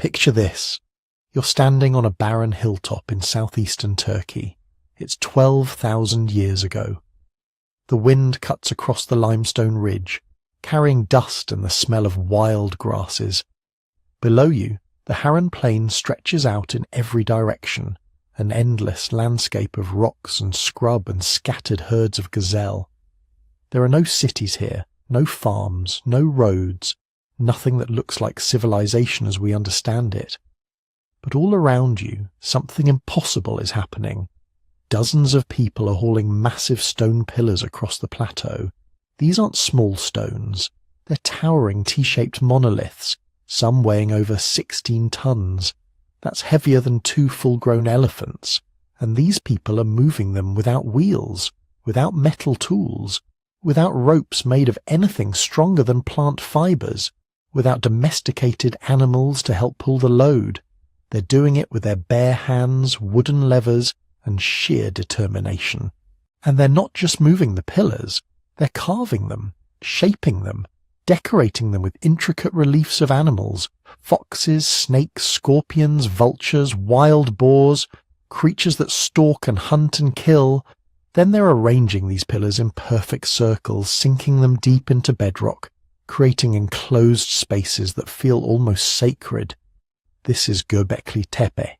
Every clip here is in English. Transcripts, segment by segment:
Picture this. You're standing on a barren hilltop in southeastern Turkey. It's 12,000 years ago. The wind cuts across the limestone ridge, carrying dust and the smell of wild grasses. Below you, the Harran Plain stretches out in every direction, an endless landscape of rocks and scrub and scattered herds of gazelle. There are no cities here, no farms, no roads, nothing that looks like civilization as we understand it. But all around you, something impossible is happening. Dozens of people are hauling massive stone pillars across the plateau. These aren't small stones. They're towering T-shaped monoliths, some weighing over 16 tons. That's heavier than 2 full-grown elephants. And these people are moving them without wheels, without metal tools, without ropes made of anything stronger than plant fibers, without domesticated animals to help pull the load. They're doing it with their bare hands, wooden levers, and sheer determination. And they're not just moving the pillars, they're carving them, shaping them, decorating them with intricate reliefs of animals, foxes, snakes, scorpions, vultures, wild boars, creatures that stalk and hunt and kill. Then they're arranging these pillars in perfect circles, sinking them deep into bedrock, creating enclosed spaces that feel almost sacred. This is Göbekli Tepe,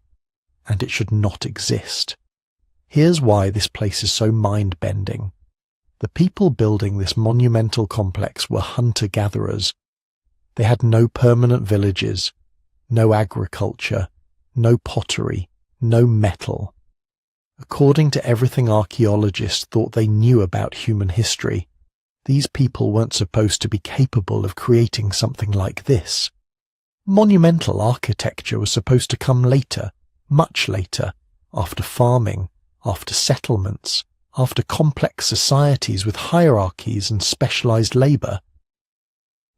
and it should not exist. Here's why this place is so mind-bending. The people building this monumental complex were hunter-gatherers. They had no permanent villages, no agriculture, no pottery, no metal. According to everything archaeologists thought they knew about human history, these people weren't supposed to be capable of creating something like this. Monumental architecture was supposed to come later, much later, after farming, after settlements, after complex societies with hierarchies and specialized labor.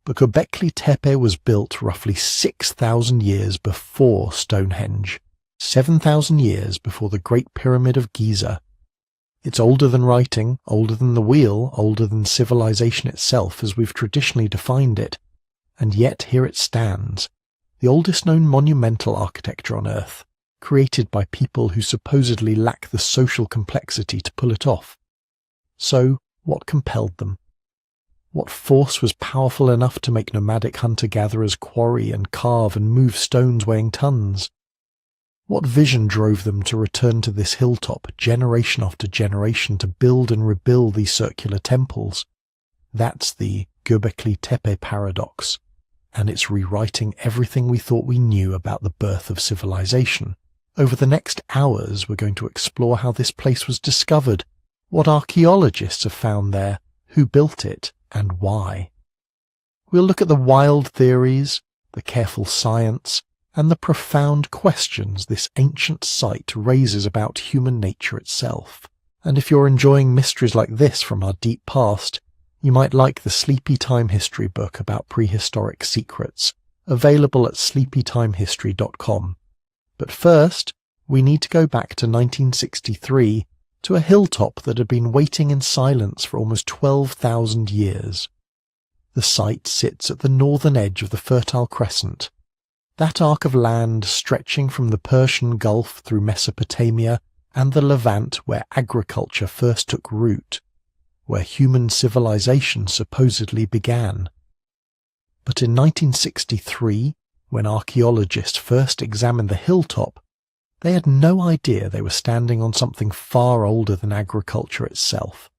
But Göbekli Tepe was built roughly 6,000 years before Stonehenge, 7,000 years before the Great Pyramid of Giza. It's older than writing, older than the wheel, older than civilization itself as we've traditionally defined it. And yet here it stands, the oldest known monumental architecture on Earth, created by people who supposedly lack the social complexity to pull it off. So, what compelled them? What force was powerful enough to make nomadic hunter-gatherers quarry and carve and move stones weighing tons? What vision drove them to return to this hilltop generation after generation to build and rebuild these circular temples? That's the Göbekli Tepe paradox, and it's rewriting everything we thought we knew about the birth of civilization. Over the next hours, we're going to explore how this place was discovered, what archaeologists have found there, who built it, and why. We'll look at the wild theories, the careful science, and the profound questions this ancient site raises about human nature itself. And if you're enjoying mysteries like this from our deep past, you might like the Sleepy Time History book about prehistoric secrets, available at sleepytimehistory.com. But first, we need to go back to 1963, to a hilltop that had been waiting in silence for almost 12,000 years. The site sits at the northern edge of the Fertile Crescent, that arc of land stretching from the Persian Gulf through Mesopotamia and the Levant where agriculture first took root, where human civilization supposedly began. But in 1963, when archaeologists first examined the hilltop, they had no idea they were standing on something far older than agriculture itself.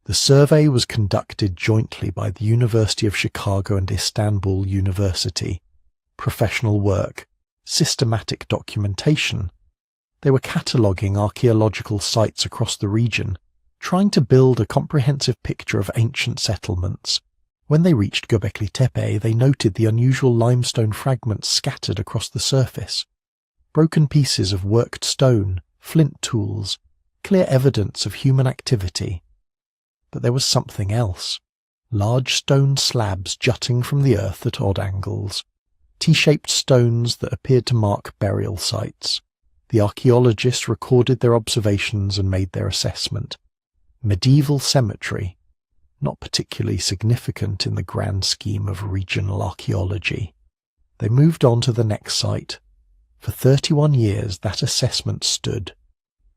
The survey was conducted jointly by the University of Chicago and Istanbul University. Professional work, systematic documentation. They were cataloguing archaeological sites across the region, trying to build a comprehensive picture of ancient settlements. When they reached Göbekli Tepe, they noted the unusual limestone fragments scattered across the surface. Broken pieces of worked stone, flint tools, clear evidence of human activity. But there was something else. Large stone slabs jutting from the earth at odd angles. T-shaped stones that appeared to mark burial sites. The archaeologists recorded their observations and made their assessment. Medieval cemetery, not particularly significant in the grand scheme of regional archaeology. They moved on to the next site. For 31 years that assessment stood.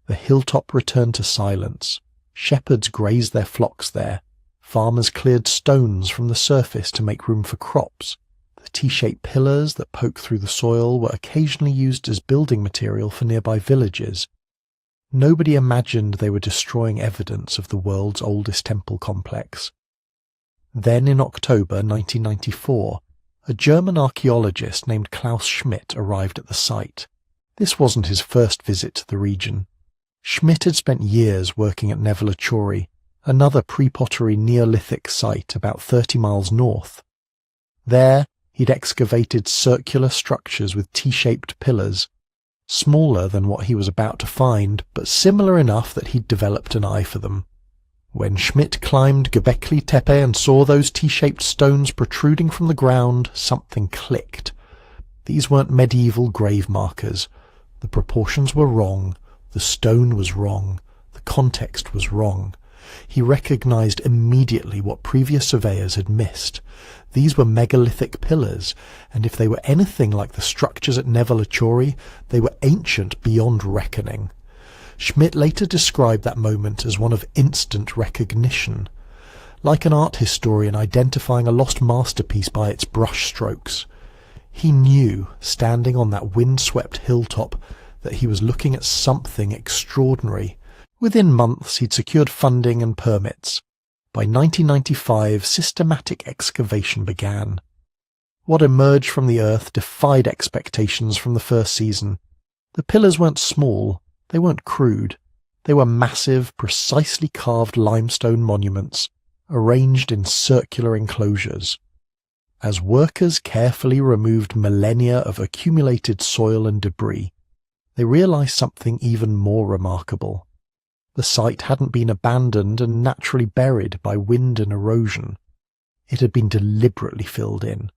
The hilltop returned to silence. Shepherds grazed their flocks there. Farmers cleared stones from the surface to make room for crops. The T-shaped pillars that poke through the soil were occasionally used as building material for nearby villages. Nobody imagined they were destroying evidence of the world's oldest temple complex. Then in October 1994, a German archaeologist named Klaus Schmidt arrived at the site. This wasn't his first visit to the region. Schmidt had spent years working at Nevelachori, another pre-pottery Neolithic site about 30 miles north. There, he'd excavated circular structures with T-shaped pillars, smaller than what he was about to find, but similar enough that he'd developed an eye for them. When Schmidt climbed Göbekli Tepe and saw those T-shaped stones protruding from the ground, something clicked. These weren't medieval grave markers. The proportions were wrong. The stone was wrong. The context was wrong. He recognized immediately what previous surveyors had missed. These were megalithic pillars, and if they were anything like the structures at Nevelachori, they were ancient beyond reckoning. Schmidt later described that moment as one of instant recognition, like an art historian identifying a lost masterpiece by its brushstrokes. He knew, standing on that wind-swept hilltop, that he was looking at something extraordinary. Within months he'd secured funding and permits. By 1995, systematic excavation began. What emerged from the earth defied expectations from the first season. The pillars weren't small, they weren't crude. They were massive, precisely carved limestone monuments, arranged in circular enclosures. As workers carefully removed millennia of accumulated soil and debris, they realized something even more remarkable. The site hadn't been abandoned and naturally buried by wind and erosion. It had been deliberately filled in.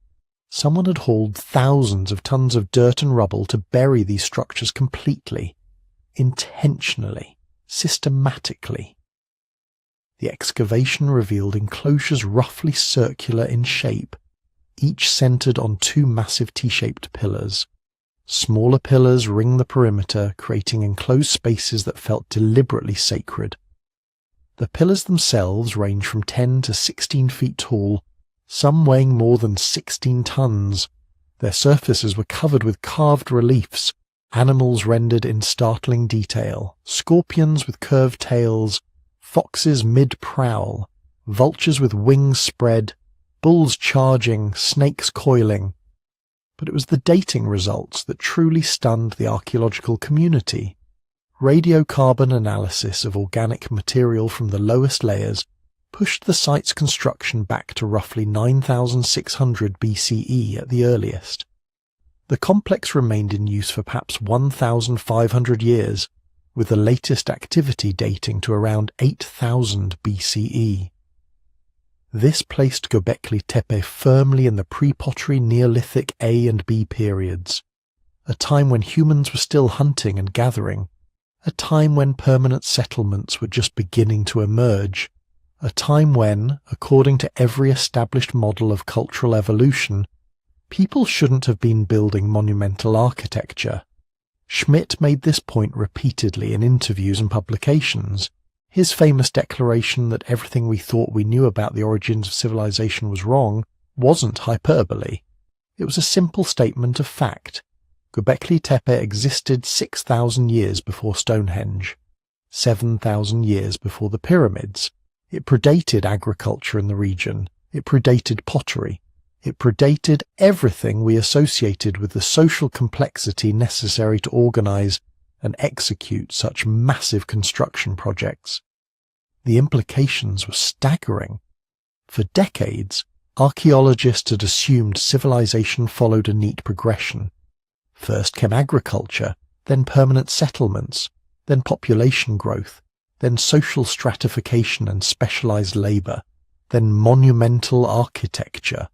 Someone had hauled thousands of tons of dirt and rubble to bury these structures completely, intentionally, systematically. The excavation revealed enclosures roughly circular in shape, each centered on two massive T-shaped pillars. Smaller pillars ring the perimeter, creating enclosed spaces that felt deliberately sacred. The pillars themselves range from 10 to 16 feet tall, some weighing more than 16 tons. Their surfaces were covered with carved reliefs, animals rendered in startling detail, scorpions with curved tails, foxes mid-prowl, vultures with wings spread, bulls charging, snakes coiling. But it was the dating results that truly stunned the archaeological community. Radiocarbon analysis of organic material from the lowest layers pushed the site's construction back to roughly 9,600 BCE at the earliest. The complex remained in use for perhaps 1,500 years, with the latest activity dating to around 8,000 BCE. This placed Göbekli Tepe firmly in the pre-pottery Neolithic A and B periods, a time when humans were still hunting and gathering, a time when permanent settlements were just beginning to emerge, a time when, according to every established model of cultural evolution, people shouldn't have been building monumental architecture. Schmidt made this point repeatedly in interviews and publications. His famous declaration that everything we thought we knew about the origins of civilization was wrong wasn't hyperbole. It was a simple statement of fact. Göbekli Tepe existed 6,000 years before Stonehenge, 7,000 years before the pyramids. It predated agriculture in the region. It predated pottery. It predated everything we associated with the social complexity necessary to organize and execute such massive construction projects. The implications were staggering. For decades, archaeologists had assumed civilization followed a neat progression. First came agriculture, then permanent settlements, then population growth, then social stratification and specialized labor, then monumental architecture.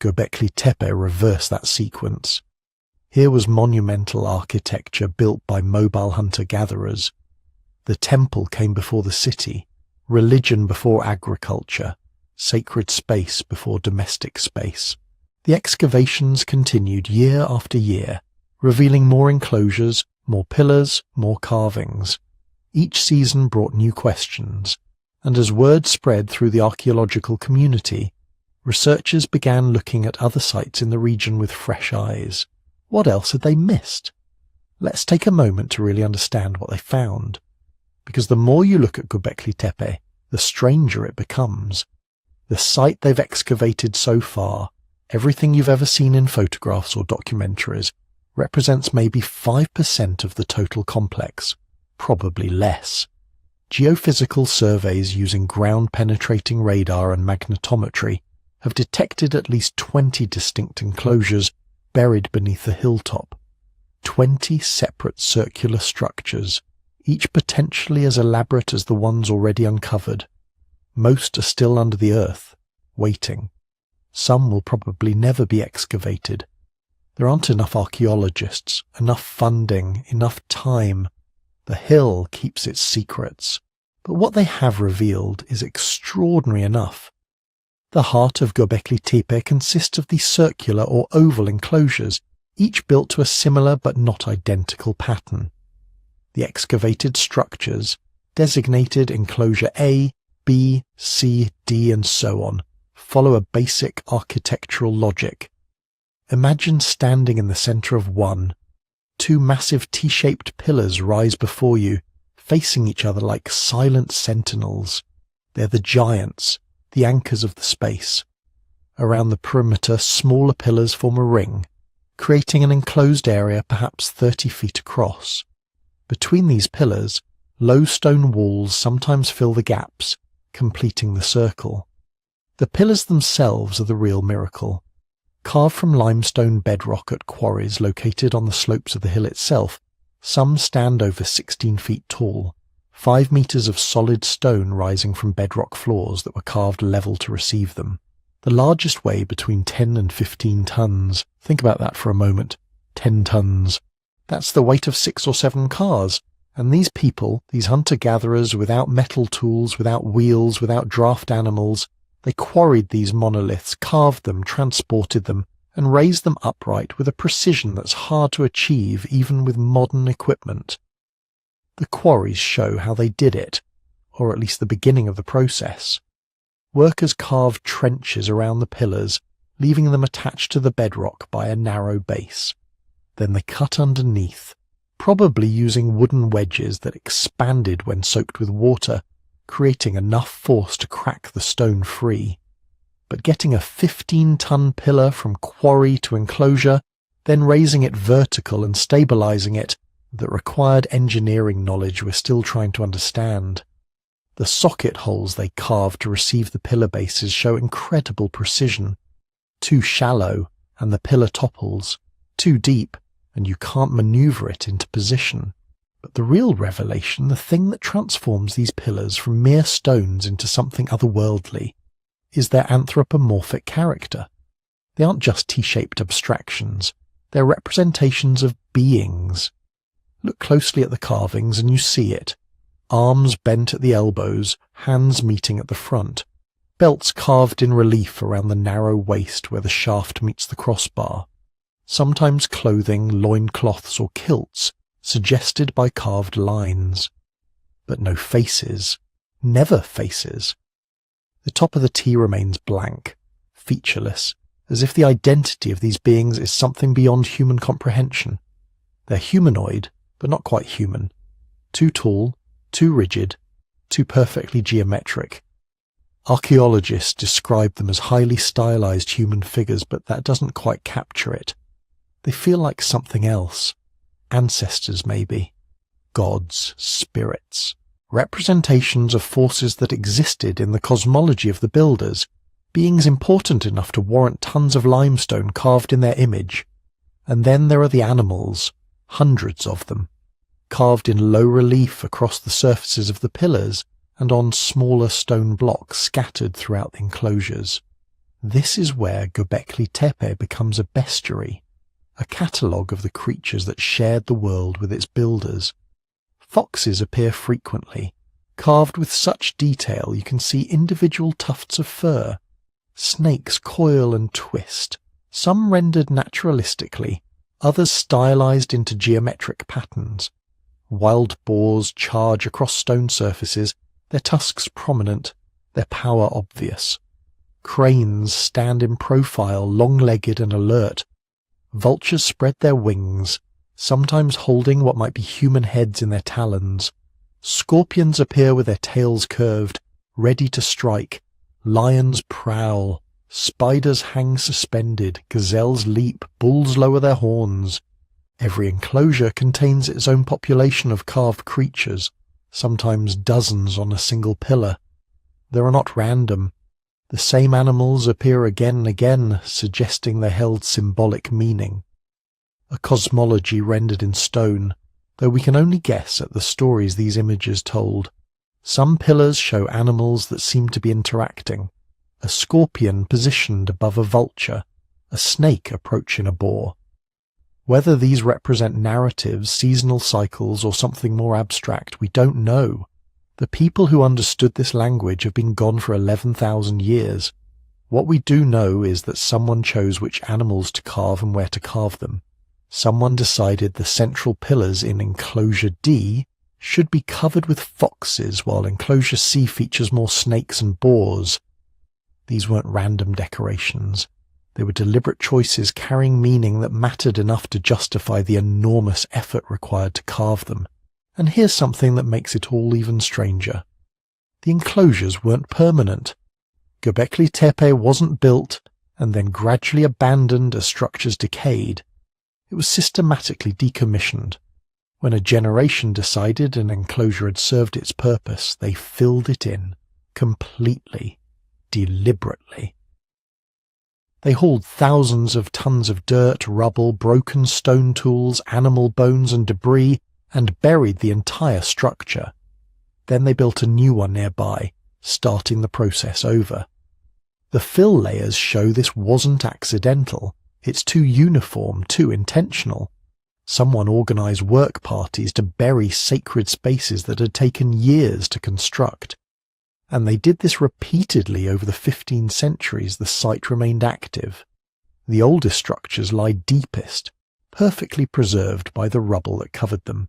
Göbekli Tepe reversed that sequence. Here was monumental architecture built by mobile hunter-gatherers. The temple came before the city, religion before agriculture, sacred space before domestic space. The excavations continued year after year, revealing more enclosures, more pillars, more carvings. Each season brought new questions, and as word spread through the archaeological community, researchers began looking at other sites in the region with fresh eyes. What else had they missed? Let's take a moment to really understand what they found, because the more you look at Göbekli Tepe, the stranger it becomes. The site they've excavated so far, everything you've ever seen in photographs or documentaries, represents maybe 5% of the total complex, probably less. Geophysical surveys using ground-penetrating radar and magnetometry have detected at least 20 distinct enclosures buried beneath the hilltop. 20 separate circular structures, each potentially as elaborate as the ones already uncovered. Most are still under the earth, waiting. Some will probably never be excavated. There aren't enough archaeologists, enough funding, enough time. The hill keeps its secrets, but what they have revealed is extraordinary enough. The heart of Göbekli Tepe consists of these circular or oval enclosures, each built to a similar but not identical pattern. The excavated structures, designated enclosure A, B, C, D, and so on, follow a basic architectural logic. Imagine standing in the center of one. Two massive T-shaped pillars rise before you, facing each other like silent sentinels. They're the giants, the anchors of the space. Around the perimeter, smaller pillars form a ring, creating an enclosed area perhaps 30 feet across. Between these pillars, low stone walls sometimes fill the gaps, completing the circle. The pillars themselves are the real miracle. Carved from limestone bedrock at quarries located on the slopes of the hill itself, some stand over 16 feet tall, 5 meters of solid stone rising from bedrock floors that were carved level to receive them. The largest weigh between 10 and 15 tons. Think about that for a moment. 10 tons. That's the weight of 6 or 7 cars. And these people, these hunter-gatherers without metal tools, without wheels, without draft animals, they quarried these monoliths, carved them, transported them, and raised them upright with a precision that's hard to achieve even with modern equipment. The quarries show how they did it, or at least the beginning of the process. Workers carved trenches around the pillars, leaving them attached to the bedrock by a narrow base. Then they cut underneath, probably using wooden wedges that expanded when soaked with water, creating enough force to crack the stone free. But getting a 15-ton pillar from quarry to enclosure, then raising it vertical and stabilizing it, that required engineering knowledge we're still trying to understand. The socket holes they carved to receive the pillar bases show incredible precision. Too shallow, and the pillar topples. Too deep, and you can't maneuver it into position. But the real revelation, the thing that transforms these pillars from mere stones into something otherworldly, is their anthropomorphic character. They aren't just T-shaped abstractions. They're representations of beings. Look closely at the carvings and you see it. Arms bent at the elbows, hands meeting at the front. Belts carved in relief around the narrow waist where the shaft meets the crossbar. Sometimes clothing, loincloths or kilts, suggested by carved lines. But no faces. Never faces. The top of the T remains blank, featureless, as if the identity of these beings is something beyond human comprehension. They're humanoid, but not quite human. Too tall, too rigid, too perfectly geometric. Archaeologists describe them as highly stylized human figures, but that doesn't quite capture it. They feel like something else. Ancestors, maybe. Gods, spirits. Representations of forces that existed in the cosmology of the builders, beings important enough to warrant tons of limestone carved in their image. And then there are the animals, hundreds of them, carved in low relief across the surfaces of the pillars and on smaller stone blocks scattered throughout the enclosures. This is where Göbekli Tepe becomes a bestiary, a catalogue of the creatures that shared the world with its builders. Foxes appear frequently, carved with such detail you can see individual tufts of fur. Snakes coil and twist, some rendered naturalistically, others stylized into geometric patterns. Wild boars charge across stone surfaces, their tusks prominent, their power obvious. Cranes stand in profile, long-legged and alert. Vultures spread their wings, sometimes holding what might be human heads in their talons. Scorpions appear with their tails curved, ready to strike. Lions prowl. Spiders hang suspended. Gazelles leap. Bulls lower their horns. Every enclosure contains its own population of carved creatures, sometimes dozens on a single pillar. They are not random. The same animals appear again and again, suggesting they held symbolic meaning. A cosmology rendered in stone, though we can only guess at the stories these images told. Some pillars show animals that seem to be interacting. A scorpion positioned above a vulture, a snake approaching a boar. Whether these represent narratives, seasonal cycles, or something more abstract, we don't know. The people who understood this language have been gone for 11,000 years. What we do know is that someone chose which animals to carve and where to carve them. Someone decided the central pillars in Enclosure D should be covered with foxes, while Enclosure C features more snakes and boars. These weren't random decorations. They were deliberate choices carrying meaning that mattered enough to justify the enormous effort required to carve them. And here's something that makes it all even stranger. The enclosures weren't permanent. Göbekli Tepe wasn't built and then gradually abandoned as structures decayed. It was systematically decommissioned. When a generation decided an enclosure had served its purpose, they filled it in, completely, deliberately. They hauled thousands of tons of dirt, rubble, broken stone tools, animal bones and debris, and buried the entire structure. Then they built a new one nearby, starting the process over. The fill layers show this wasn't accidental. It's too uniform, too intentional. Someone organized work parties to bury sacred spaces that had taken years to construct. And they did this repeatedly over the 15 centuries the site remained active. The oldest structures lie deepest, perfectly preserved by the rubble that covered them.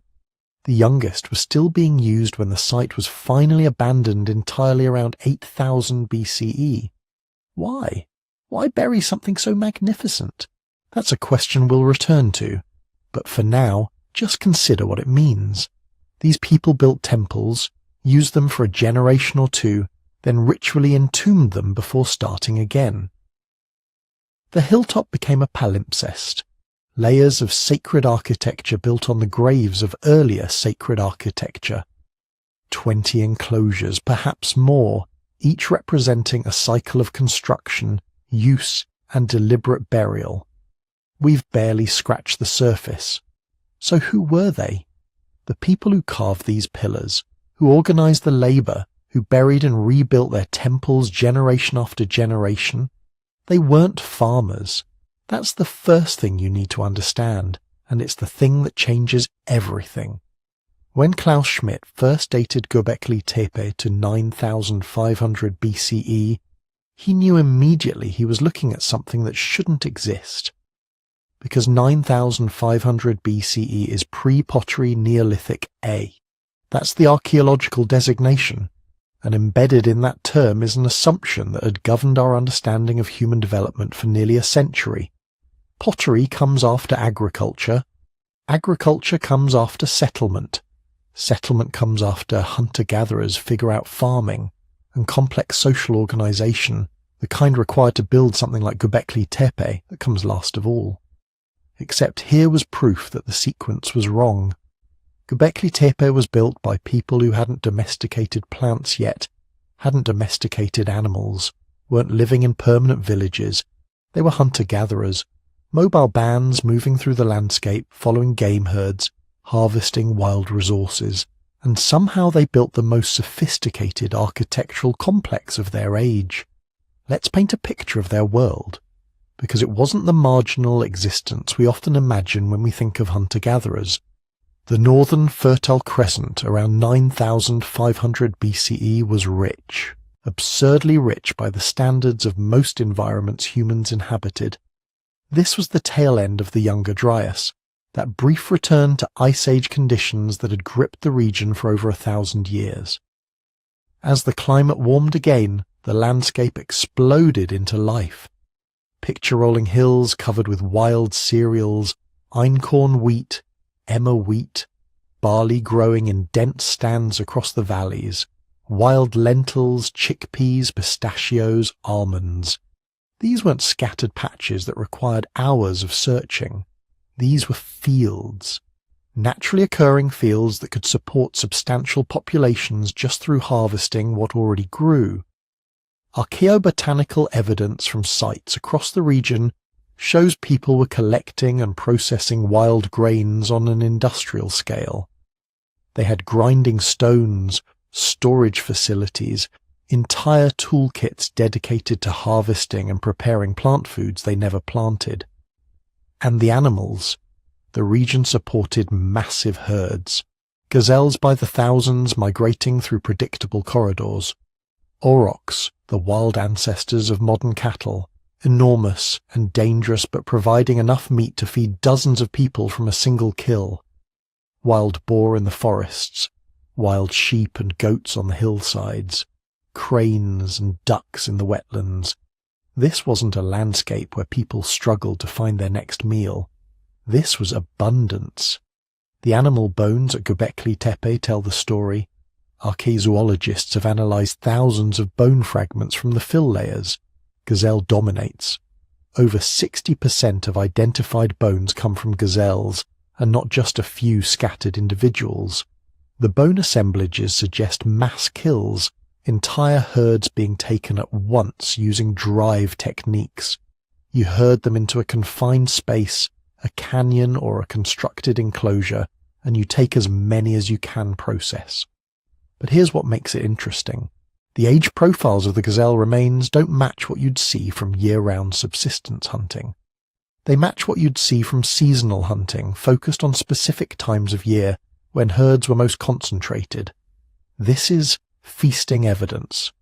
The youngest was still being used when the site was finally abandoned entirely around 8000 BCE. Why? Why bury something so magnificent? That's a question we'll return to. But for now, just consider what it means. These people built temples, used them for a generation or two, then ritually entombed them before starting again. The hilltop became a palimpsest. Layers of sacred architecture built on the graves of earlier sacred architecture. 20 enclosures, perhaps more, each representing a cycle of construction, use, and deliberate burial. We've barely scratched the surface. So who were they? The people who carved these pillars, who organized the labor, who buried and rebuilt their temples generation after generation. They weren't farmers. That's the first thing you need to understand, and it's the thing that changes everything. When Klaus Schmidt first dated Göbekli Tepe to 9500 BCE, he knew immediately he was looking at something that shouldn't exist. Because 9500 BCE is pre-pottery Neolithic A. That's the archaeological designation, and embedded in that term is an assumption that had governed our understanding of human development for nearly a century. Pottery comes after agriculture. Agriculture comes after settlement. Settlement comes after hunter-gatherers figure out farming and complex social organization, the kind required to build something like Göbekli Tepe, that comes last of all. Except here was proof that the sequence was wrong. Göbekli Tepe was built by people who hadn't domesticated plants yet, hadn't domesticated animals, weren't living in permanent villages. They were hunter-gatherers, mobile bands moving through the landscape, following game herds, harvesting wild resources, and somehow they built the most sophisticated architectural complex of their age. Let's paint a picture of their world, because it wasn't the marginal existence we often imagine when we think of hunter-gatherers. The northern Fertile Crescent around 9500 BCE was rich, absurdly rich by the standards of most environments humans inhabited. This was the tail end of the Younger Dryas, that brief return to Ice Age conditions that had gripped the region for over 1,000 years. As the climate warmed again, the landscape exploded into life. Picture-rolling hills covered with wild cereals, einkorn wheat, emmer wheat, barley growing in dense stands across the valleys, wild lentils, chickpeas, pistachios, almonds. These weren't scattered patches that required hours of searching. These were fields, naturally occurring fields that could support substantial populations just through harvesting what already grew. Archaeobotanical evidence from sites across the region shows people were collecting and processing wild grains on an industrial scale. They had grinding stones, storage facilities, entire toolkits dedicated to harvesting and preparing plant foods they never planted. And the animals. The region supported massive herds, gazelles by the thousands migrating through predictable corridors. Aurochs, the wild ancestors of modern cattle, enormous and dangerous but providing enough meat to feed dozens of people from a single kill. Wild boar in the forests, wild sheep and goats on the hillsides, cranes and ducks in the wetlands. This wasn't a landscape where people struggled to find their next meal. This was abundance. The animal bones at Göbekli Tepe tell the story. Archaeozoologists have analysed thousands of bone fragments from the fill layers. Gazelle dominates. Over 60% of identified bones come from gazelles, and not just a few scattered individuals. The bone assemblages suggest mass kills, entire herds being taken at once using drive techniques. You herd them into a confined space, a canyon or a constructed enclosure, and you take as many as you can process. But here's what makes it interesting. The age profiles of the gazelle remains don't match what you'd see from year-round subsistence hunting. They match what you'd see from seasonal hunting, focused on specific times of year when herds were most concentrated. This is feasting evidence.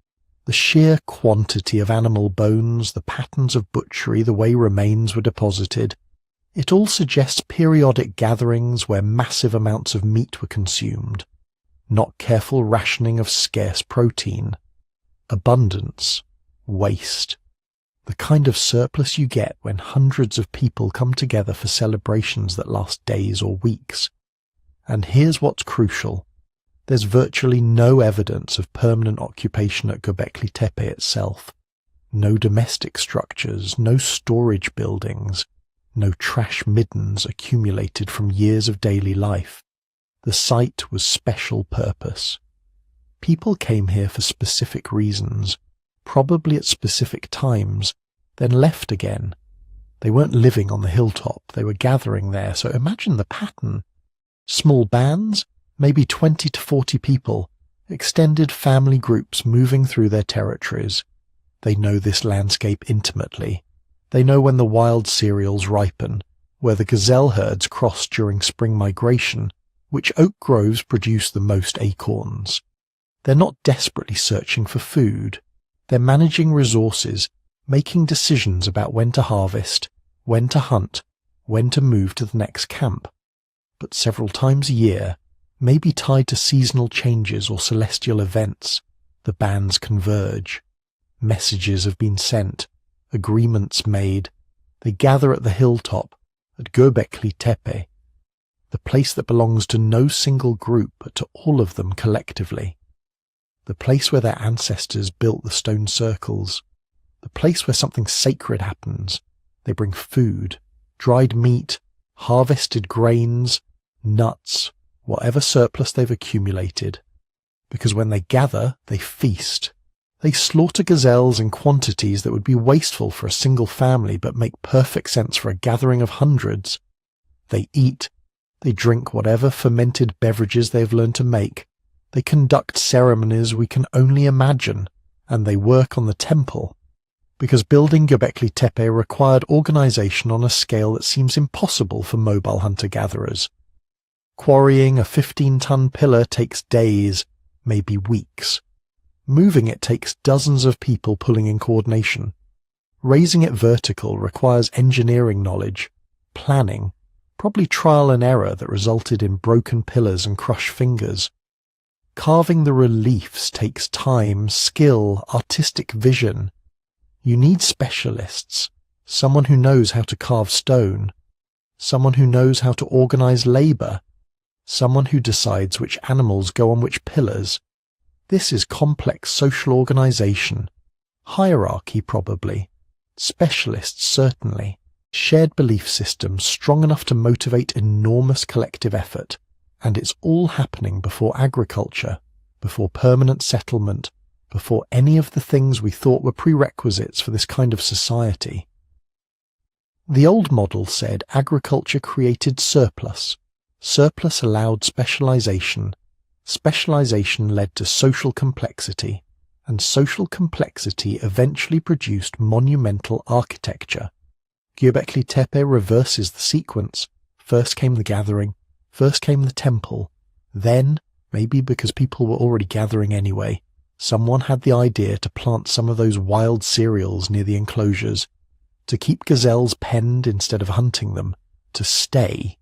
The sheer quantity of animal bones, the patterns of butchery, the way remains were deposited, it all suggests periodic gatherings where massive amounts of meat were consumed, not careful rationing of scarce protein. Abundance, waste, the kind of surplus you get when hundreds of people come together for celebrations that last days or weeks. And here's what's crucial. There's virtually no evidence of permanent occupation at Göbekli Tepe itself. No domestic structures, no storage buildings, no trash middens accumulated from years of daily life. The site was special purpose. People came here for specific reasons, probably at specific times, then left again. They weren't living on the hilltop, they were gathering there, so imagine the pattern. Small bands, maybe 20 to 40 people, extended family groups moving through their territories. They know this landscape intimately. They know when the wild cereals ripen, where the gazelle herds cross during spring migration, which oak groves produce the most acorns. They're not desperately searching for food. They're managing resources, making decisions about when to harvest, when to hunt, when to move to the next camp. But several times a year, maybe tied to seasonal changes or celestial events, the bands converge. Messages have been sent, agreements made. They gather at the hilltop, at Göbekli Tepe, the place that belongs to no single group but to all of them collectively. The place where their ancestors built the stone circles. The place where something sacred happens. They bring food, dried meat, harvested grains, nuts, whatever surplus they've accumulated. Because when they gather, they feast. They slaughter gazelles in quantities that would be wasteful for a single family but make perfect sense for a gathering of hundreds. They eat. They drink whatever fermented beverages they've learned to make. They conduct ceremonies we can only imagine, and they work on the temple. Because building Göbekli Tepe required organization on a scale that seems impossible for mobile hunter-gatherers. Quarrying a 15-ton pillar takes days, maybe weeks. Moving it takes dozens of people pulling in coordination. Raising it vertical requires engineering knowledge, planning, probably trial and error that resulted in broken pillars and crushed fingers. Carving the reliefs takes time, skill, artistic vision. You need specialists, someone who knows how to carve stone, someone who knows how to organize labor, someone who decides which animals go on which pillars. This is complex social organization. Hierarchy, probably. Specialists, certainly. Shared belief systems strong enough to motivate enormous collective effort. And it's all happening before agriculture, before permanent settlement, before any of the things we thought were prerequisites for this kind of society. The old model said agriculture created surplus. Surplus allowed specialization. Specialization led to social complexity, and social complexity eventually produced monumental architecture. Göbekli Tepe reverses the sequence. First came the gathering, first came the temple. Then, maybe because people were already gathering anyway, someone had the idea to plant some of those wild cereals near the enclosures, to keep gazelles penned instead of hunting them, to stay.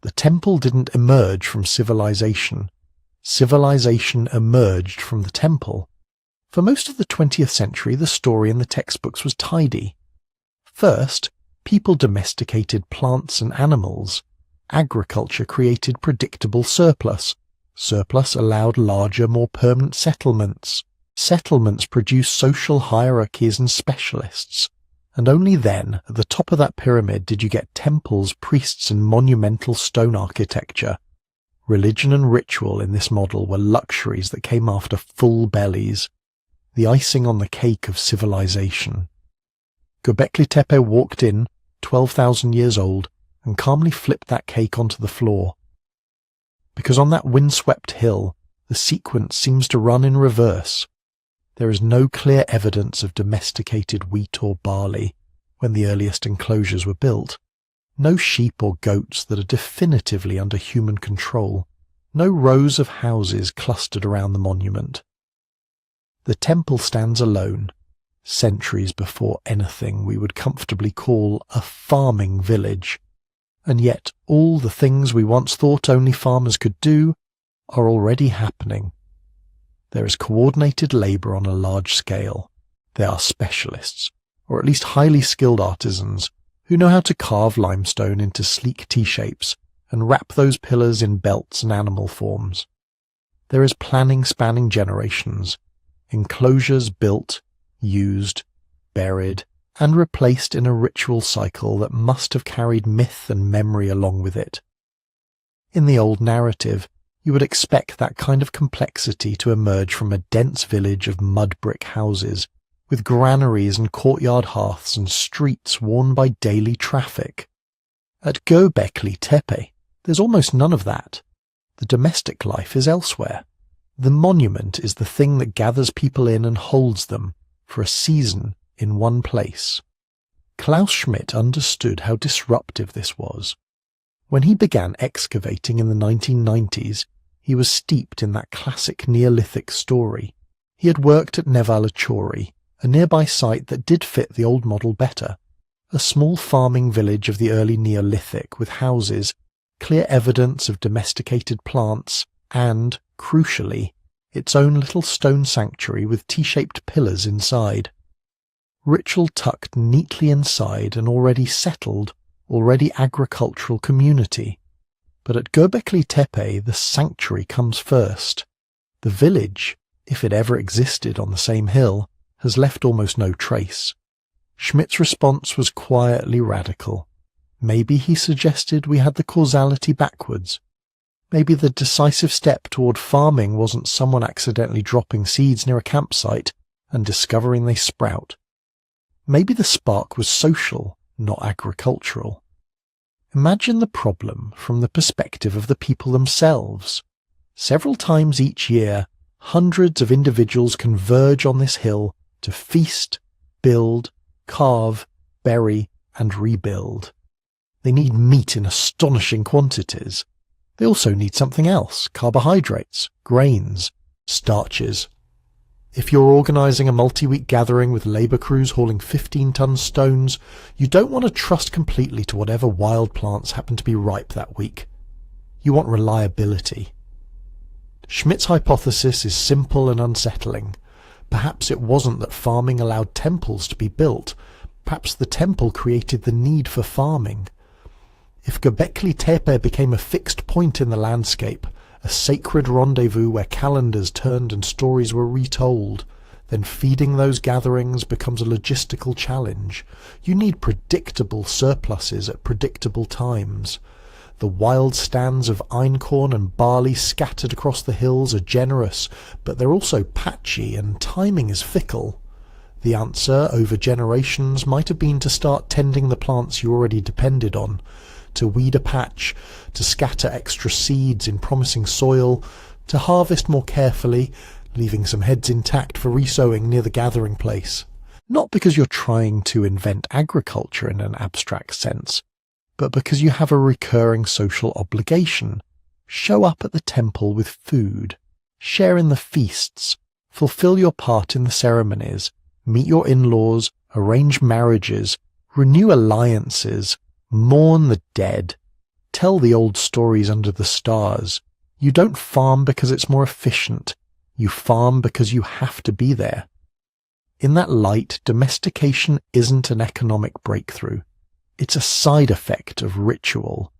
The temple didn't emerge from civilization. Civilization emerged from the temple. For most of the 20th century, the story in the textbooks was tidy. First, people domesticated plants and animals. Agriculture created predictable surplus. Surplus allowed larger, more permanent settlements. Settlements produced social hierarchies and specialists. And only then, at the top of that pyramid, did you get temples, priests, and monumental stone architecture. Religion and ritual in this model were luxuries that came after full bellies, the icing on the cake of civilization. Göbekli Tepe walked in, 12,000 years old, and calmly flipped that cake onto the floor. Because on that windswept hill, the sequence seems to run in reverse. There is no clear evidence of domesticated wheat or barley when the earliest enclosures were built. No sheep or goats that are definitively under human control. No rows of houses clustered around the monument. The temple stands alone, centuries before anything we would comfortably call a farming village. And yet all the things we once thought only farmers could do are already happening. There is coordinated labour on a large scale. There are specialists, or at least highly skilled artisans, who know how to carve limestone into sleek T-shapes and wrap those pillars in belts and animal forms. There is planning spanning generations, enclosures built, used, buried, and replaced in a ritual cycle that must have carried myth and memory along with it. In the old narrative, you would expect that kind of complexity to emerge from a dense village of mud brick houses, with granaries and courtyard hearths and streets worn by daily traffic. At Göbekli Tepe, there's almost none of that. The domestic life is elsewhere. The monument is the thing that gathers people in and holds them, for a season, in one place. Klaus Schmidt understood how disruptive this was. When he began excavating in the 1990s, he was steeped in that classic Neolithic story. He had worked at Nevalachori, a nearby site that did fit the old model better. A small farming village of the early Neolithic with houses, clear evidence of domesticated plants, and, crucially, its own little stone sanctuary with T-shaped pillars inside. Ritual tucked neatly inside an already settled, already agricultural community. But at Göbekli Tepe, the sanctuary comes first. The village, if it ever existed on the same hill, has left almost no trace. Schmidt's response was quietly radical. Maybe he suggested we had the causality backwards. Maybe the decisive step toward farming wasn't someone accidentally dropping seeds near a campsite and discovering they sprout. Maybe the spark was social, not agricultural. Imagine the problem from the perspective of the people themselves. Several times each year, hundreds of individuals converge on this hill to feast, build, carve, bury, and rebuild. They need meat in astonishing quantities. They also need something else: carbohydrates, grains, starches. If you're organising a multi-week gathering with labour crews hauling 15-ton stones, you don't want to trust completely to whatever wild plants happen to be ripe that week. You want reliability. Schmidt's hypothesis is simple and unsettling. Perhaps it wasn't that farming allowed temples to be built. Perhaps the temple created the need for farming. If Göbekli Tepe became a fixed point in the landscape, a sacred rendezvous where calendars turned and stories were retold, then feeding those gatherings becomes a logistical challenge. You need predictable surpluses at predictable times. The wild stands of einkorn and barley scattered across the hills are generous, but they're also patchy and timing is fickle. The answer over generations might have been to start tending the plants you already depended on, to weed a patch, to scatter extra seeds in promising soil, to harvest more carefully, leaving some heads intact for resowing near the gathering place. Not because you're trying to invent agriculture in an abstract sense, but because you have a recurring social obligation. Show up at the temple with food, share in the feasts, fulfill your part in the ceremonies, meet your in-laws, arrange marriages, renew alliances, mourn the dead, tell the old stories under the stars. You don't farm because it's more efficient. You farm because you have to be there. In that light, domestication isn't an economic breakthrough. It's a side effect of ritual.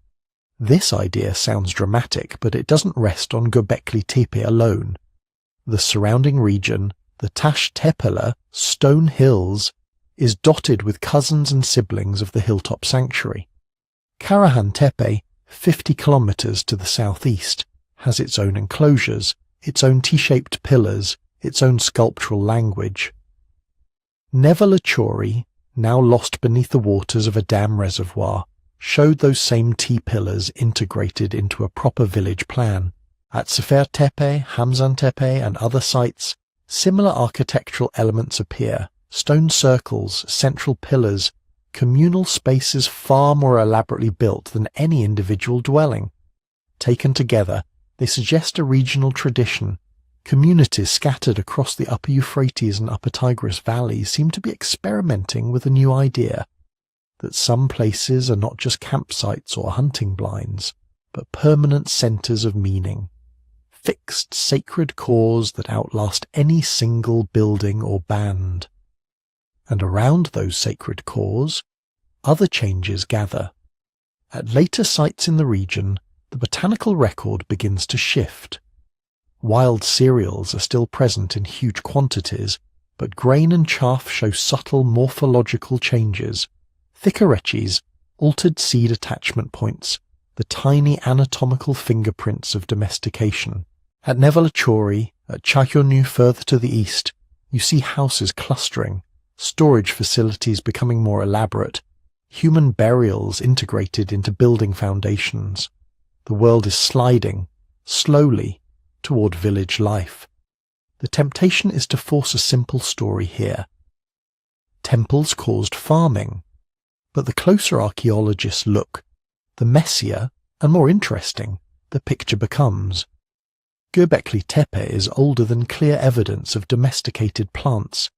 This idea sounds dramatic, but it doesn't rest on Göbekli Tepe alone. The surrounding region, the Taş Tepeler, stone hills, is dotted with cousins and siblings of the hilltop sanctuary. Karahan Tepe, 50 kilometers to the southeast, has its own enclosures, its own T-shaped pillars, its own sculptural language. Nevalachori, now lost beneath the waters of a dam reservoir, showed those same T-pillars integrated into a proper village plan. At Sefer Tepe, Hamzan Tepe and other sites, similar architectural elements appear: stone circles, central pillars, communal spaces far more elaborately built than any individual dwelling. Taken together, they suggest a regional tradition. Communities scattered across the upper Euphrates and upper Tigris valleys seem to be experimenting with a new idea, that some places are not just campsites or hunting blinds, but permanent centers of meaning, fixed sacred cores that outlast any single building or band. And around those sacred cores, other changes gather. At later sites in the region, the botanical record begins to shift. Wild cereals are still present in huge quantities, but grain and chaff show subtle morphological changes. Thicorechis, altered seed attachment points, the tiny anatomical fingerprints of domestication. At Nevalachori, at Çayönü further to the east, you see houses clustering, storage facilities becoming more elaborate, human burials integrated into building foundations. The world is sliding, slowly, toward village life. The temptation is to force a simple story here. Temples caused farming, but the closer archaeologists look, the messier and more interesting the picture becomes. Göbekli Tepe is older than clear evidence of domesticated plants,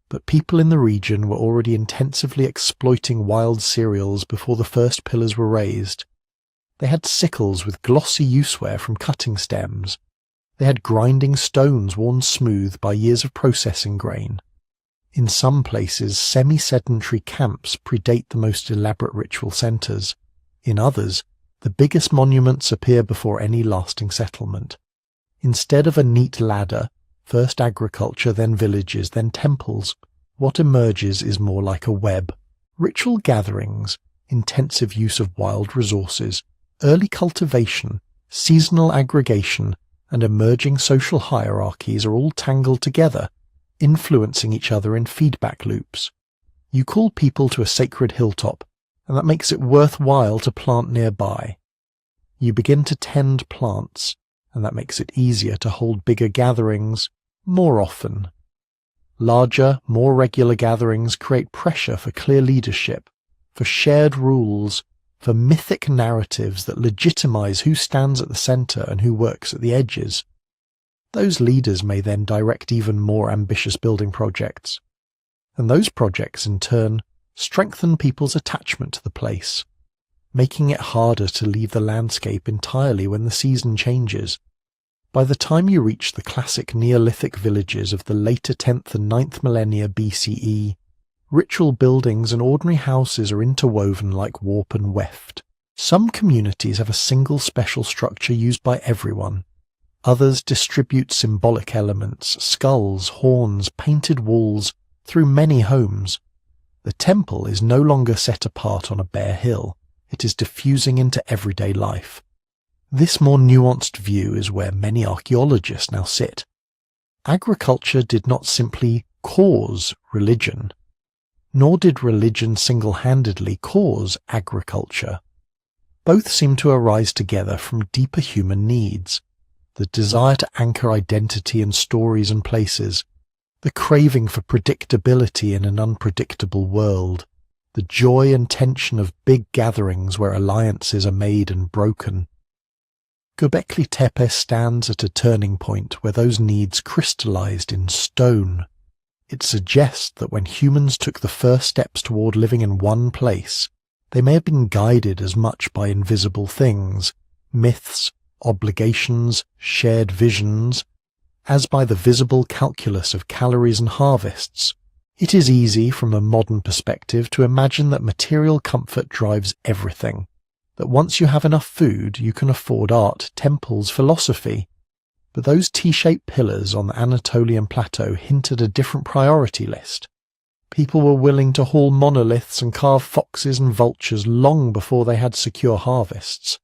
but people in the region were already intensively exploiting wild cereals before the first pillars were raised. They had sickles with glossy useware from cutting stems. They had grinding stones worn smooth by years of processing grain. In some places, semi-sedentary camps predate the most elaborate ritual centres. In others, the biggest monuments appear before any lasting settlement. Instead of a neat ladder, first agriculture, then villages, then temples, what emerges is more like a web. Ritual gatherings, intensive use of wild resources, early cultivation, seasonal aggregation, and emerging social hierarchies are all tangled together, influencing each other in feedback loops. You call people to a sacred hilltop, and that makes it worthwhile to plant nearby. You begin to tend plants, and that makes it easier to hold bigger gatherings more often. Larger, more regular gatherings create pressure for clear leadership, for shared rules, for mythic narratives that legitimize who stands at the center and who works at the edges. Those leaders may then direct even more ambitious building projects. And those projects, in turn, strengthen people's attachment to the place, making it harder to leave the landscape entirely when the season changes. By the time you reach the classic Neolithic villages of the later 10th and 9th millennia BCE, ritual buildings and ordinary houses are interwoven like warp and weft. Some communities have a single special structure used by everyone. Others distribute symbolic elements, skulls, horns, painted walls, through many homes. The temple is no longer set apart on a bare hill. It is diffusing into everyday life. This more nuanced view is where many archaeologists now sit. Agriculture did not simply cause religion, nor did religion single-handedly cause agriculture. Both seem to arise together from deeper human needs, the desire to anchor identity in stories and places, the craving for predictability in an unpredictable world, the joy and tension of big gatherings where alliances are made and broken. Göbekli Tepe stands at a turning point where those needs crystallized in stone. It suggests that when humans took the first steps toward living in one place, they may have been guided as much by invisible things, myths, obligations, shared visions, as by the visible calculus of calories and harvests. It is easy from a modern perspective to imagine that material comfort drives everything, that once you have enough food you can afford art, temples, philosophy. But those T-shaped pillars on the Anatolian plateau hint at a different priority list. People were willing to haul monoliths and carve foxes and vultures long before they had secure harvests.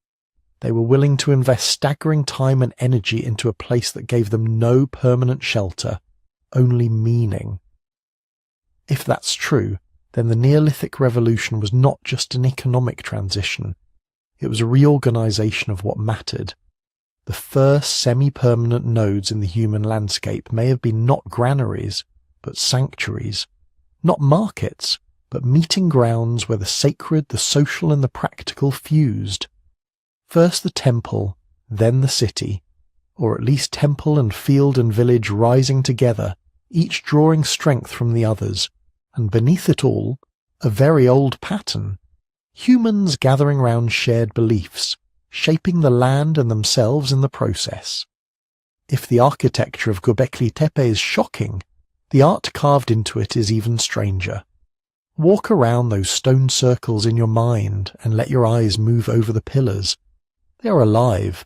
They were willing to invest staggering time and energy into a place that gave them no permanent shelter, only meaning. If that's true, then the Neolithic Revolution was not just an economic transition. It was a reorganization of what mattered. The first semi-permanent nodes in the human landscape may have been not granaries, but sanctuaries. Not markets, but meeting grounds where the sacred, the social and the practical fused. First the temple, then the city, or at least temple and field and village rising together, each drawing strength from the others, and beneath it all, a very old pattern. Humans gathering round shared beliefs, shaping the land and themselves in the process. If the architecture of Göbekli Tepe is shocking, the art carved into it is even stranger. Walk around those stone circles in your mind and let your eyes move over the pillars. They are alive.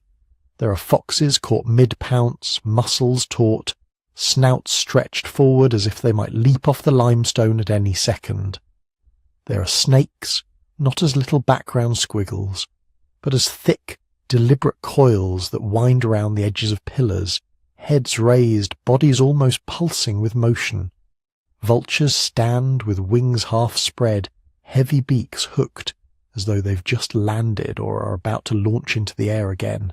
There are foxes caught mid-pounce, muscles taut, snouts stretched forward as if they might leap off the limestone at any second. There are snakes, not as little background squiggles, but as thick, deliberate coils that wind around the edges of pillars, heads raised, bodies almost pulsing with motion. Vultures stand with wings half spread, heavy beaks hooked, as though they've just landed or are about to launch into the air again.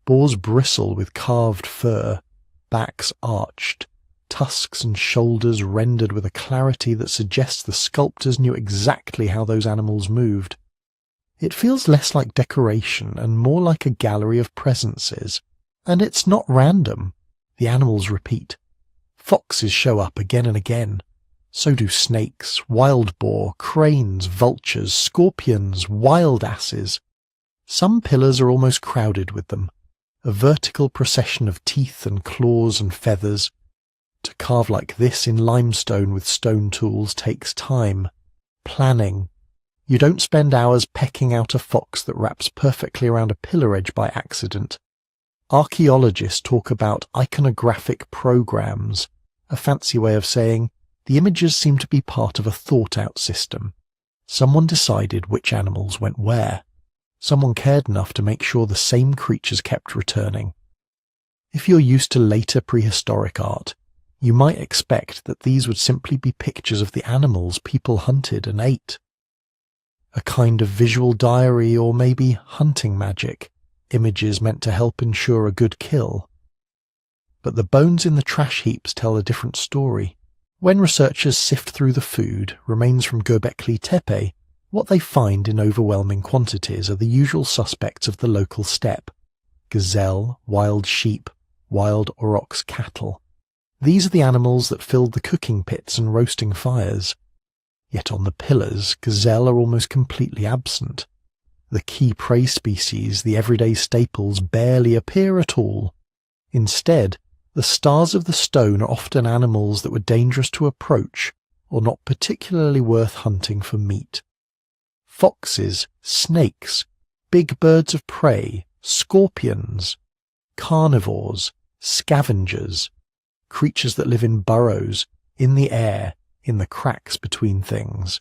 Boars bristle with carved fur, backs arched, tusks and shoulders rendered with a clarity that suggests the sculptors knew exactly how those animals moved. It feels less like decoration and more like a gallery of presences. And it's not random. The animals repeat. Foxes show up again and again. So do snakes, wild boar, cranes, vultures, scorpions, wild asses. Some pillars are almost crowded with them, a vertical procession of teeth and claws and feathers. To carve like this in limestone with stone tools takes time, planning. You don't spend hours pecking out a fox that wraps perfectly around a pillar edge by accident. Archaeologists talk about iconographic programs, a fancy way of saying the images seem to be part of a thought-out system. Someone decided which animals went where. Someone cared enough to make sure the same creatures kept returning. If you're used to later prehistoric art, you might expect that these would simply be pictures of the animals people hunted and ate. A kind of visual diary or maybe hunting magic, images meant to help ensure a good kill. But the bones in the trash heaps tell a different story. When researchers sift through the food, remains from Göbekli Tepe, what they find in overwhelming quantities are the usual suspects of the local steppe: gazelle, wild sheep, wild aurochs cattle. These are the animals that filled the cooking pits and roasting fires. Yet on the pillars, gazelle are almost completely absent. The key prey species, the everyday staples, barely appear at all. Instead, the stars of the stone are often animals that were dangerous to approach or not particularly worth hunting for meat. Foxes, snakes, big birds of prey, scorpions, carnivores, scavengers, creatures that live in burrows, in the air, in the cracks between things.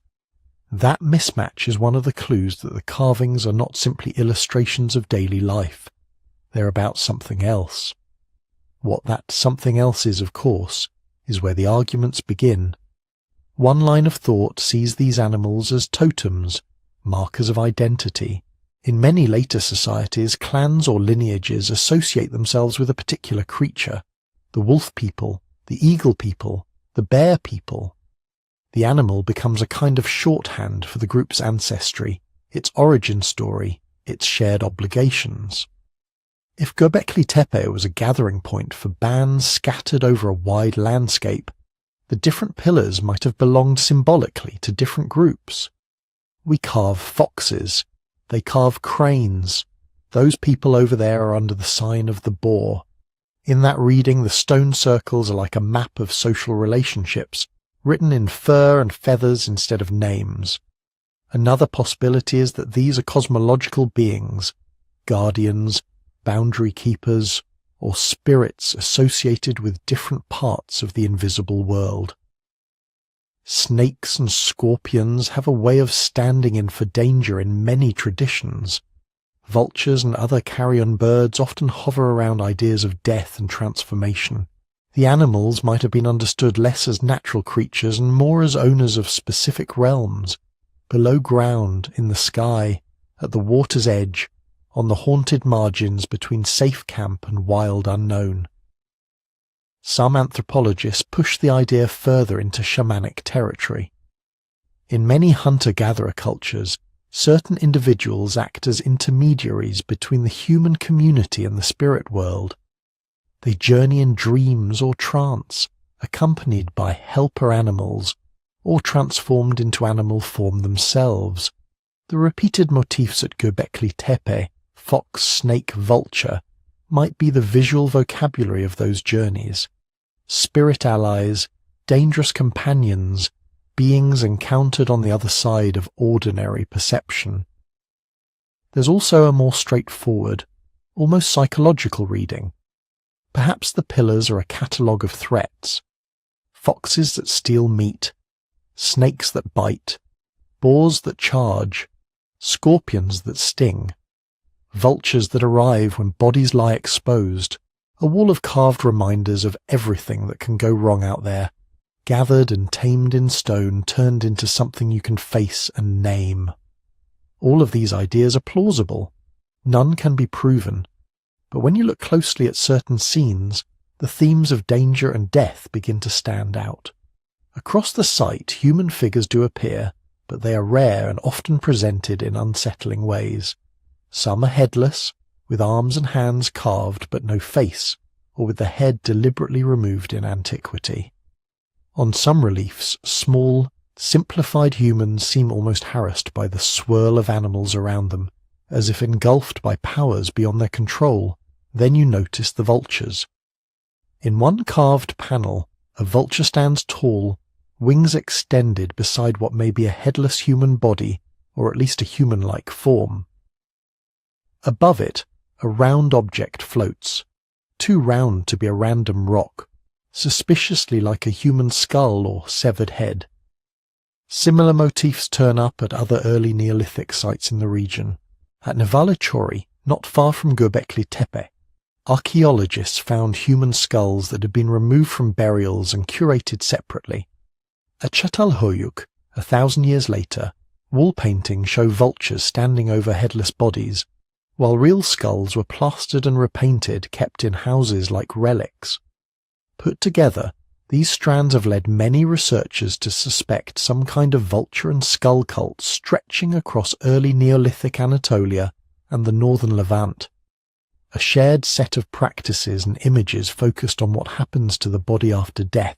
That mismatch is one of the clues that the carvings are not simply illustrations of daily life. They're about something else. What that something else is, of course, is where the arguments begin. One line of thought sees these animals as totems, markers of identity. In many later societies, clans or lineages associate themselves with a particular creature. The wolf people, the eagle people, the bear people. The animal becomes a kind of shorthand for the group's ancestry, its origin story, its shared obligations. If Göbekli Tepe was a gathering point for bands scattered over a wide landscape, the different pillars might have belonged symbolically to different groups. We carve foxes, they carve cranes. Those people over there are under the sign of the boar. In that reading, the stone circles are like a map of social relationships, written in fur and feathers instead of names. Another possibility is that these are cosmological beings, guardians, boundary keepers, or spirits associated with different parts of the invisible world. Snakes and scorpions have a way of standing in for danger in many traditions. Vultures and other carrion birds often hover around ideas of death and transformation. The animals might have been understood less as natural creatures and more as owners of specific realms, below ground, in the sky, at the water's edge, on the haunted margins between safe camp and wild unknown. Some anthropologists push the idea further into shamanic territory. In many hunter-gatherer cultures, certain individuals act as intermediaries between the human community and the spirit world. They journey in dreams or trance, accompanied by helper animals, or transformed into animal form themselves. The repeated motifs at Göbekli Tepe, fox, snake, vulture, might be the visual vocabulary of those journeys. Spirit allies, dangerous companions, beings encountered on the other side of ordinary perception. There's also a more straightforward, almost psychological reading. Perhaps the pillars are a catalogue of threats. Foxes that steal meat, snakes that bite, boars that charge, scorpions that sting, vultures that arrive when bodies lie exposed, a wall of carved reminders of everything that can go wrong out there, gathered and tamed in stone, turned into something you can face and name. All of these ideas are plausible. None can be proven. But when you look closely at certain scenes, the themes of danger and death begin to stand out. Across the site, human figures do appear, but they are rare and often presented in unsettling ways. Some are headless, with arms and hands carved but no face, or with the head deliberately removed in antiquity. On some reliefs, small, simplified humans seem almost harassed by the swirl of animals around them, as if engulfed by powers beyond their control. Then you notice the vultures. In one carved panel, a vulture stands tall, wings extended beside what may be a headless human body, or at least a human-like form. Above it, a round object floats, too round to be a random rock, suspiciously like a human skull or severed head. Similar motifs turn up at other early Neolithic sites in the region. At Nevala Chori, not far from Göbekli Tepe, archaeologists found human skulls that had been removed from burials and curated separately. At Çatalhöyük, 1,000 years later, wall paintings show vultures standing over headless bodies, while real skulls were plastered and repainted, kept in houses like relics. Put together, these strands have led many researchers to suspect some kind of vulture and skull cult stretching across early Neolithic Anatolia and the northern Levant. a shared set of practices and images focused on what happens to the body after death,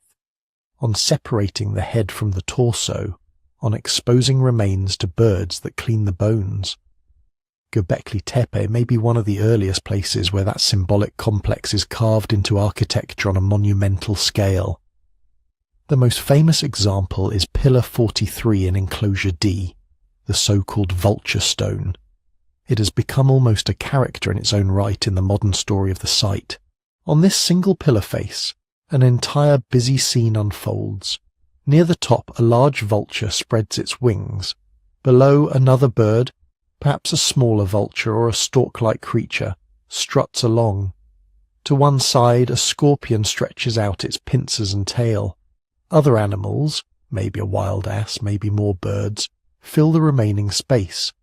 on separating the head from the torso, on exposing remains to birds that clean the bones. Göbekli Tepe may be one of the earliest places where that symbolic complex is carved into architecture on a monumental scale. The most famous example is Pillar 43 in Enclosure D, the so-called vulture stone. It has become almost a character in its own right in the modern story of the site. On this single pillar face, an entire busy scene unfolds. Near the top, a large vulture spreads its wings. Below, another bird, perhaps a smaller vulture or a stork-like creature, struts along. To one side, a scorpion stretches out its pincers and tail. Other animals, maybe a wild ass, maybe more birds, fill the remaining space.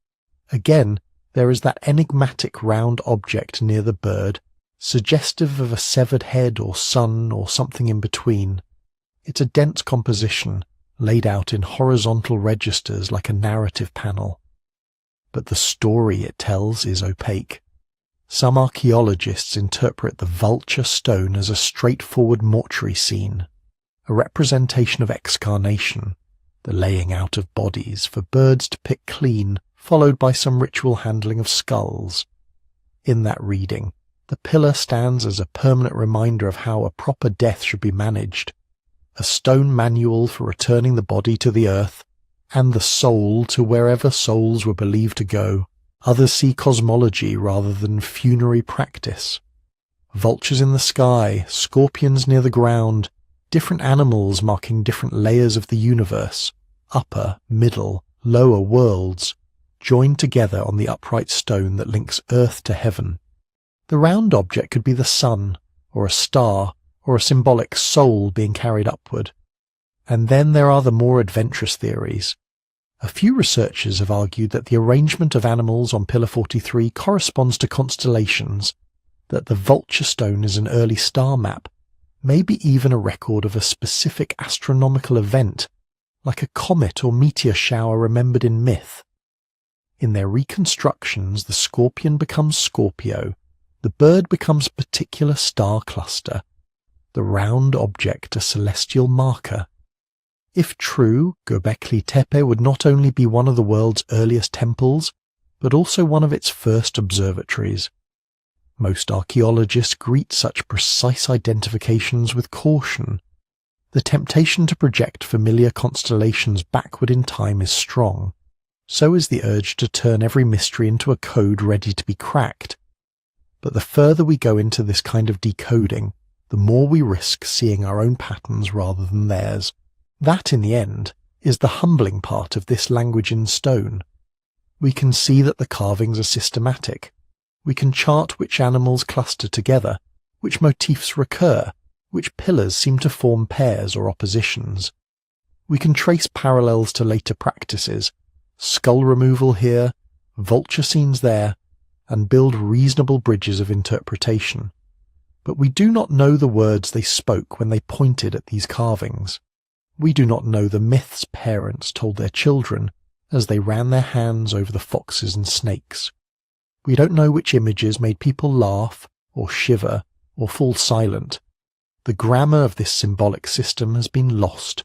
Again, there is that enigmatic round object near the bird, suggestive of a severed head or sun or something in between. It's a dense composition, laid out in horizontal registers like a narrative panel. But the story it tells is opaque. Some archaeologists interpret the vulture stone as a straightforward mortuary scene, a representation of excarnation, the laying out of bodies for birds to pick clean, followed by some ritual handling of skulls. In that reading, the pillar stands as a permanent reminder of how a proper death should be managed, a stone manual for returning the body to the earth, and the soul to wherever souls were believed to go. Others see cosmology rather than funerary practice. Vultures in the sky, scorpions near the ground, different animals marking different layers of the universe, upper, middle, lower worlds, joined together on the upright stone that links earth to heaven. The round object could be the sun, or a star, or a symbolic soul being carried upward. And then there are the more adventurous theories. A few researchers have argued that the arrangement of animals on Pillar 43 corresponds to constellations, that the vulture stone is an early star map, maybe even a record of a specific astronomical event, like a comet or meteor shower remembered in myth. In their reconstructions, the scorpion becomes Scorpio, the bird becomes a particular star cluster, the round object a celestial marker. If true, Göbekli Tepe would not only be one of the world's earliest temples, but also one of its first observatories. Most archaeologists greet such precise identifications with caution. The temptation to project familiar constellations backward in time is strong. So is the urge to turn every mystery into a code ready to be cracked. But the further we go into this kind of decoding, the more we risk seeing our own patterns rather than theirs. That, in the end, is the humbling part of this language in stone. We can see that the carvings are systematic. We can chart which animals cluster together, which motifs recur, which pillars seem to form pairs or oppositions. We can trace parallels to later practices, skull removal here, vulture scenes there, and build reasonable bridges of interpretation. But we do not know the words they spoke when they pointed at these carvings. We do not know the myths parents told their children as they ran their hands over the foxes and snakes. We don't know which images made people laugh, or shiver, or fall silent. The grammar of this symbolic system has been lost.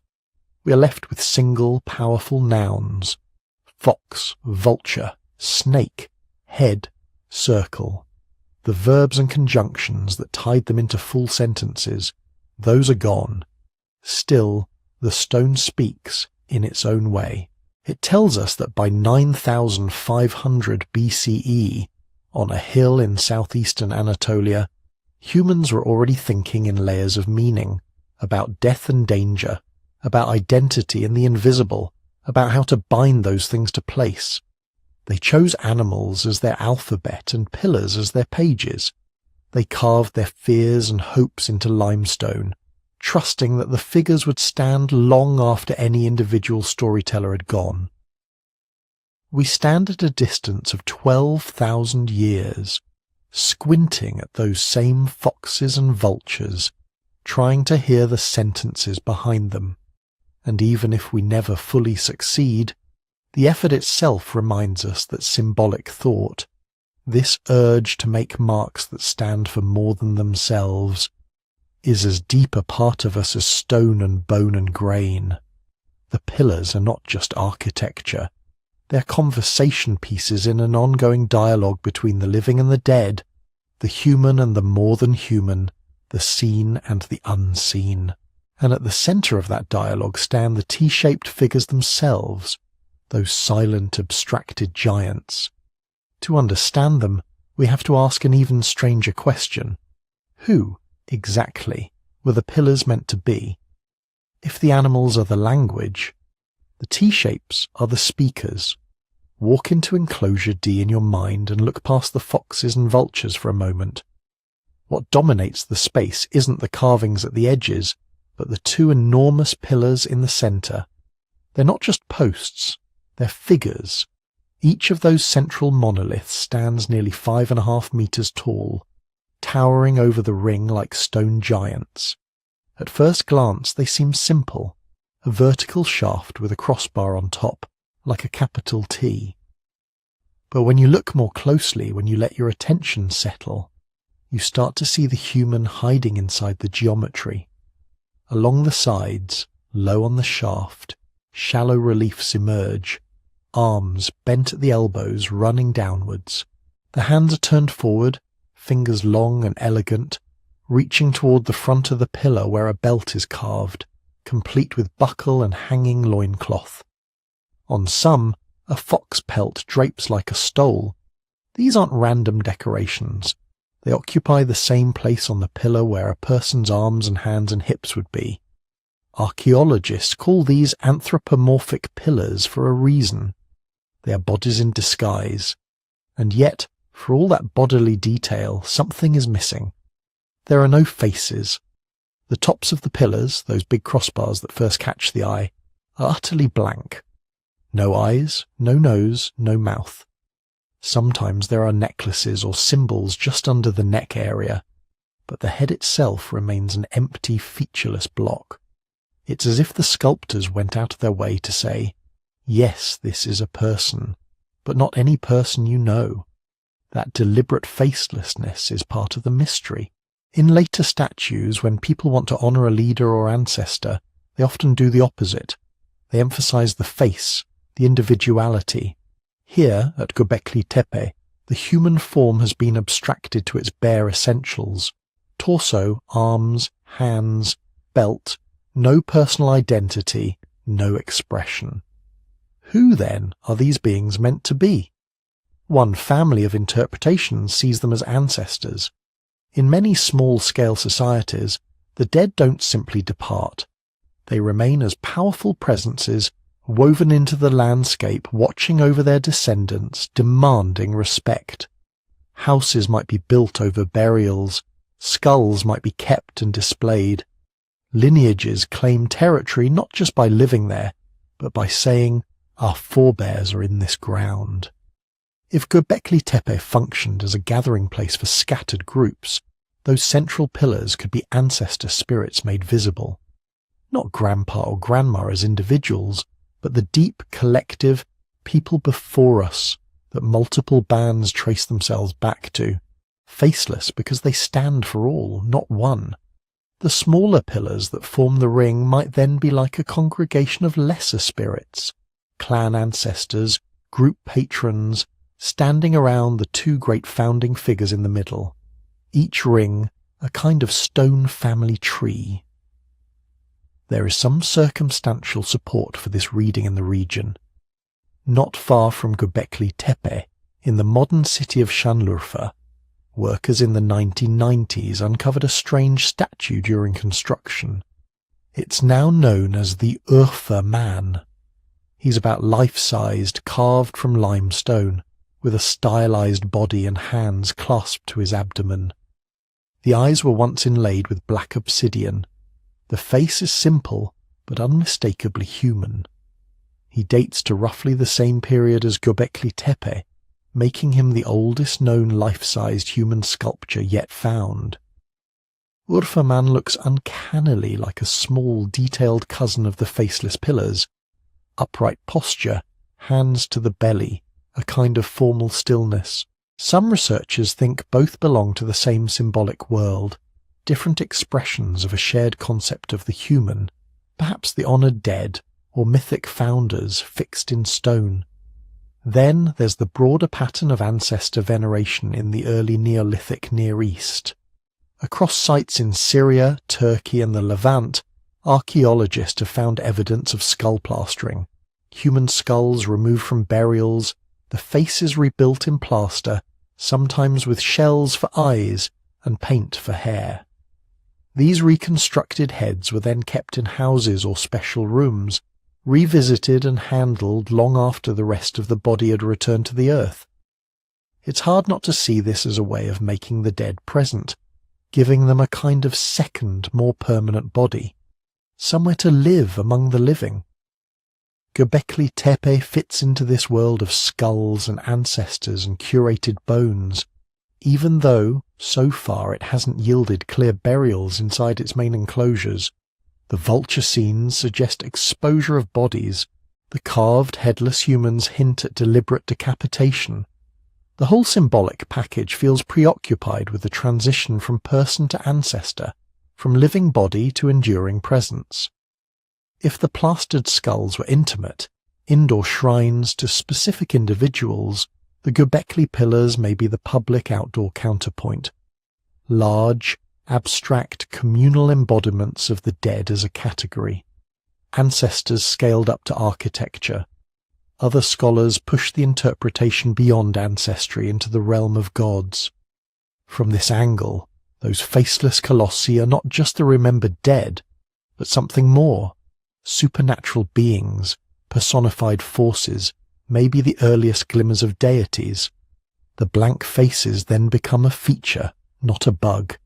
We are left with single, powerful nouns: fox, vulture, snake, head, circle. The verbs and conjunctions that tied them into full sentences, those are gone. Still, the stone speaks in its own way. It tells us that by 9,500 BCE, on a hill in southeastern Anatolia, humans were already thinking in layers of meaning, about death and danger, about identity and the invisible, about how to bind those things to place. They chose animals as their alphabet and pillars as their pages. They carved their fears and hopes into limestone, trusting that the figures would stand long after any individual storyteller had gone. We stand at a distance of 12,000 years, squinting at those same foxes and vultures, trying to hear the sentences behind them. And even if we never fully succeed, the effort itself reminds us that symbolic thought, This urge to make marks that stand for more than themselves is as deep a part of us as stone and bone and grain. The pillars are not just architecture. They're conversation pieces in an ongoing dialogue between the living and the dead, the human and the more than human, the seen and the unseen. And at the centre of that dialogue stand the T-shaped figures themselves, those silent, abstracted giants. To understand them, we have to ask an even stranger question. Who, exactly, were the pillars meant to be? If the animals are the language, the T-shapes are the speakers. Walk into enclosure D in your mind and look past the foxes and vultures for a moment. What dominates the space isn't the carvings at the edges, but the two enormous pillars in the centre. They're not just posts, they're figures. Each of those central monoliths stands nearly 5.5 meters tall, towering over the ring like stone giants. At first glance they seem simple, a vertical shaft with a crossbar on top, like a capital T. But when you look more closely, when you let your attention settle, you start to see the human hiding inside the geometry. Along the sides, low on the shaft, shallow reliefs emerge, arms bent at the elbows running downwards. The hands are turned forward, fingers long and elegant, reaching toward the front of the pillar where a belt is carved, complete with buckle and hanging loincloth. On some, a fox pelt drapes like a stole. These aren't random decorations. They occupy the same place on the pillar where a person's arms and hands and hips would be. Archaeologists call these anthropomorphic pillars for a reason. They are bodies in disguise. And yet, for all that bodily detail, something is missing. There are no faces. The tops of the pillars, those big crossbars that first catch the eye, are utterly blank. No eyes, no nose, no mouth. Sometimes there are necklaces or symbols just under the neck area, but the head itself remains an empty, featureless block. It's as if the sculptors went out of their way to say, yes, this is a person, but not any person you know. That deliberate facelessness is part of the mystery. In later statues, when people want to honour a leader or ancestor, they often do the opposite. They emphasise the face, the individuality. Here, at Göbekli Tepe, the human form has been abstracted to its bare essentials. Torso, arms, hands, belt, no personal identity, no expression. Who, then, are these beings meant to be? One family of interpretations sees them as ancestors. In many small-scale societies, the dead don't simply depart. They remain as powerful presences woven into the landscape, watching over their descendants, demanding respect. Houses might be built over burials, skulls might be kept and displayed. Lineages claim territory not just by living there, but by saying, our forebears are in this ground. If Göbekli Tepe functioned as a gathering place for scattered groups, those central pillars could be ancestor spirits made visible. Not grandpa or grandma as individuals, but the deep collective people before us that multiple bands trace themselves back to, faceless because they stand for all, not one. The smaller pillars that form the ring might then be like a congregation of lesser spirits, clan ancestors, group patrons, standing around the two great founding figures in the middle, each ring a kind of stone family tree. There is some circumstantial support for this reading in the region. Not far from Göbekli Tepe, in the modern city of Şanlıurfa, workers in the 1990s uncovered a strange statue during construction. It's now known as the Urfa Man. He's about life-sized, carved from limestone, with a stylized body and hands clasped to his abdomen. The eyes were once inlaid with black obsidian. The face is simple, but unmistakably human. He dates to roughly the same period as Göbekli Tepe, making him the oldest known life-sized human sculpture yet found. Urfa Man looks uncannily like a small, detailed cousin of the faceless pillars. Upright posture, hands to the belly, a kind of formal stillness, Some researchers think both belong to the same symbolic world, different expressions of a shared concept of the human, perhaps the honoured dead or mythic founders fixed in stone. Then there's the broader pattern of ancestor veneration in the early Neolithic Near East. Across sites in Syria, Turkey and the Levant, archaeologists have found evidence of skull plastering, human skulls removed from burials, the faces rebuilt in plaster, sometimes with shells for eyes and paint for hair. These reconstructed heads were then kept in houses or special rooms, revisited and handled long after the rest of the body had returned to the earth. It's hard not to see this as a way of making the dead present, giving them a kind of second, more permanent body, somewhere to live among the living. Göbekli Tepe fits into this world of skulls and ancestors and curated bones, even though, so far, it hasn't yielded clear burials inside its main enclosures. The vulture scenes suggest exposure of bodies, the carved headless humans hint at deliberate decapitation. The whole symbolic package feels preoccupied with the transition from person to ancestor, from living body to enduring presence. If the plastered skulls were intimate, indoor shrines to specific individuals, the Göbekli pillars may be the public outdoor counterpoint. Large, abstract, communal embodiments of the dead as a category. Ancestors scaled up to architecture. Other scholars push the interpretation beyond ancestry into the realm of gods. From this angle, those faceless colossi are not just the remembered dead, but something more. Supernatural beings, personified forces, maybe the earliest glimmers of deities. The blank faces then become a feature, not a bug.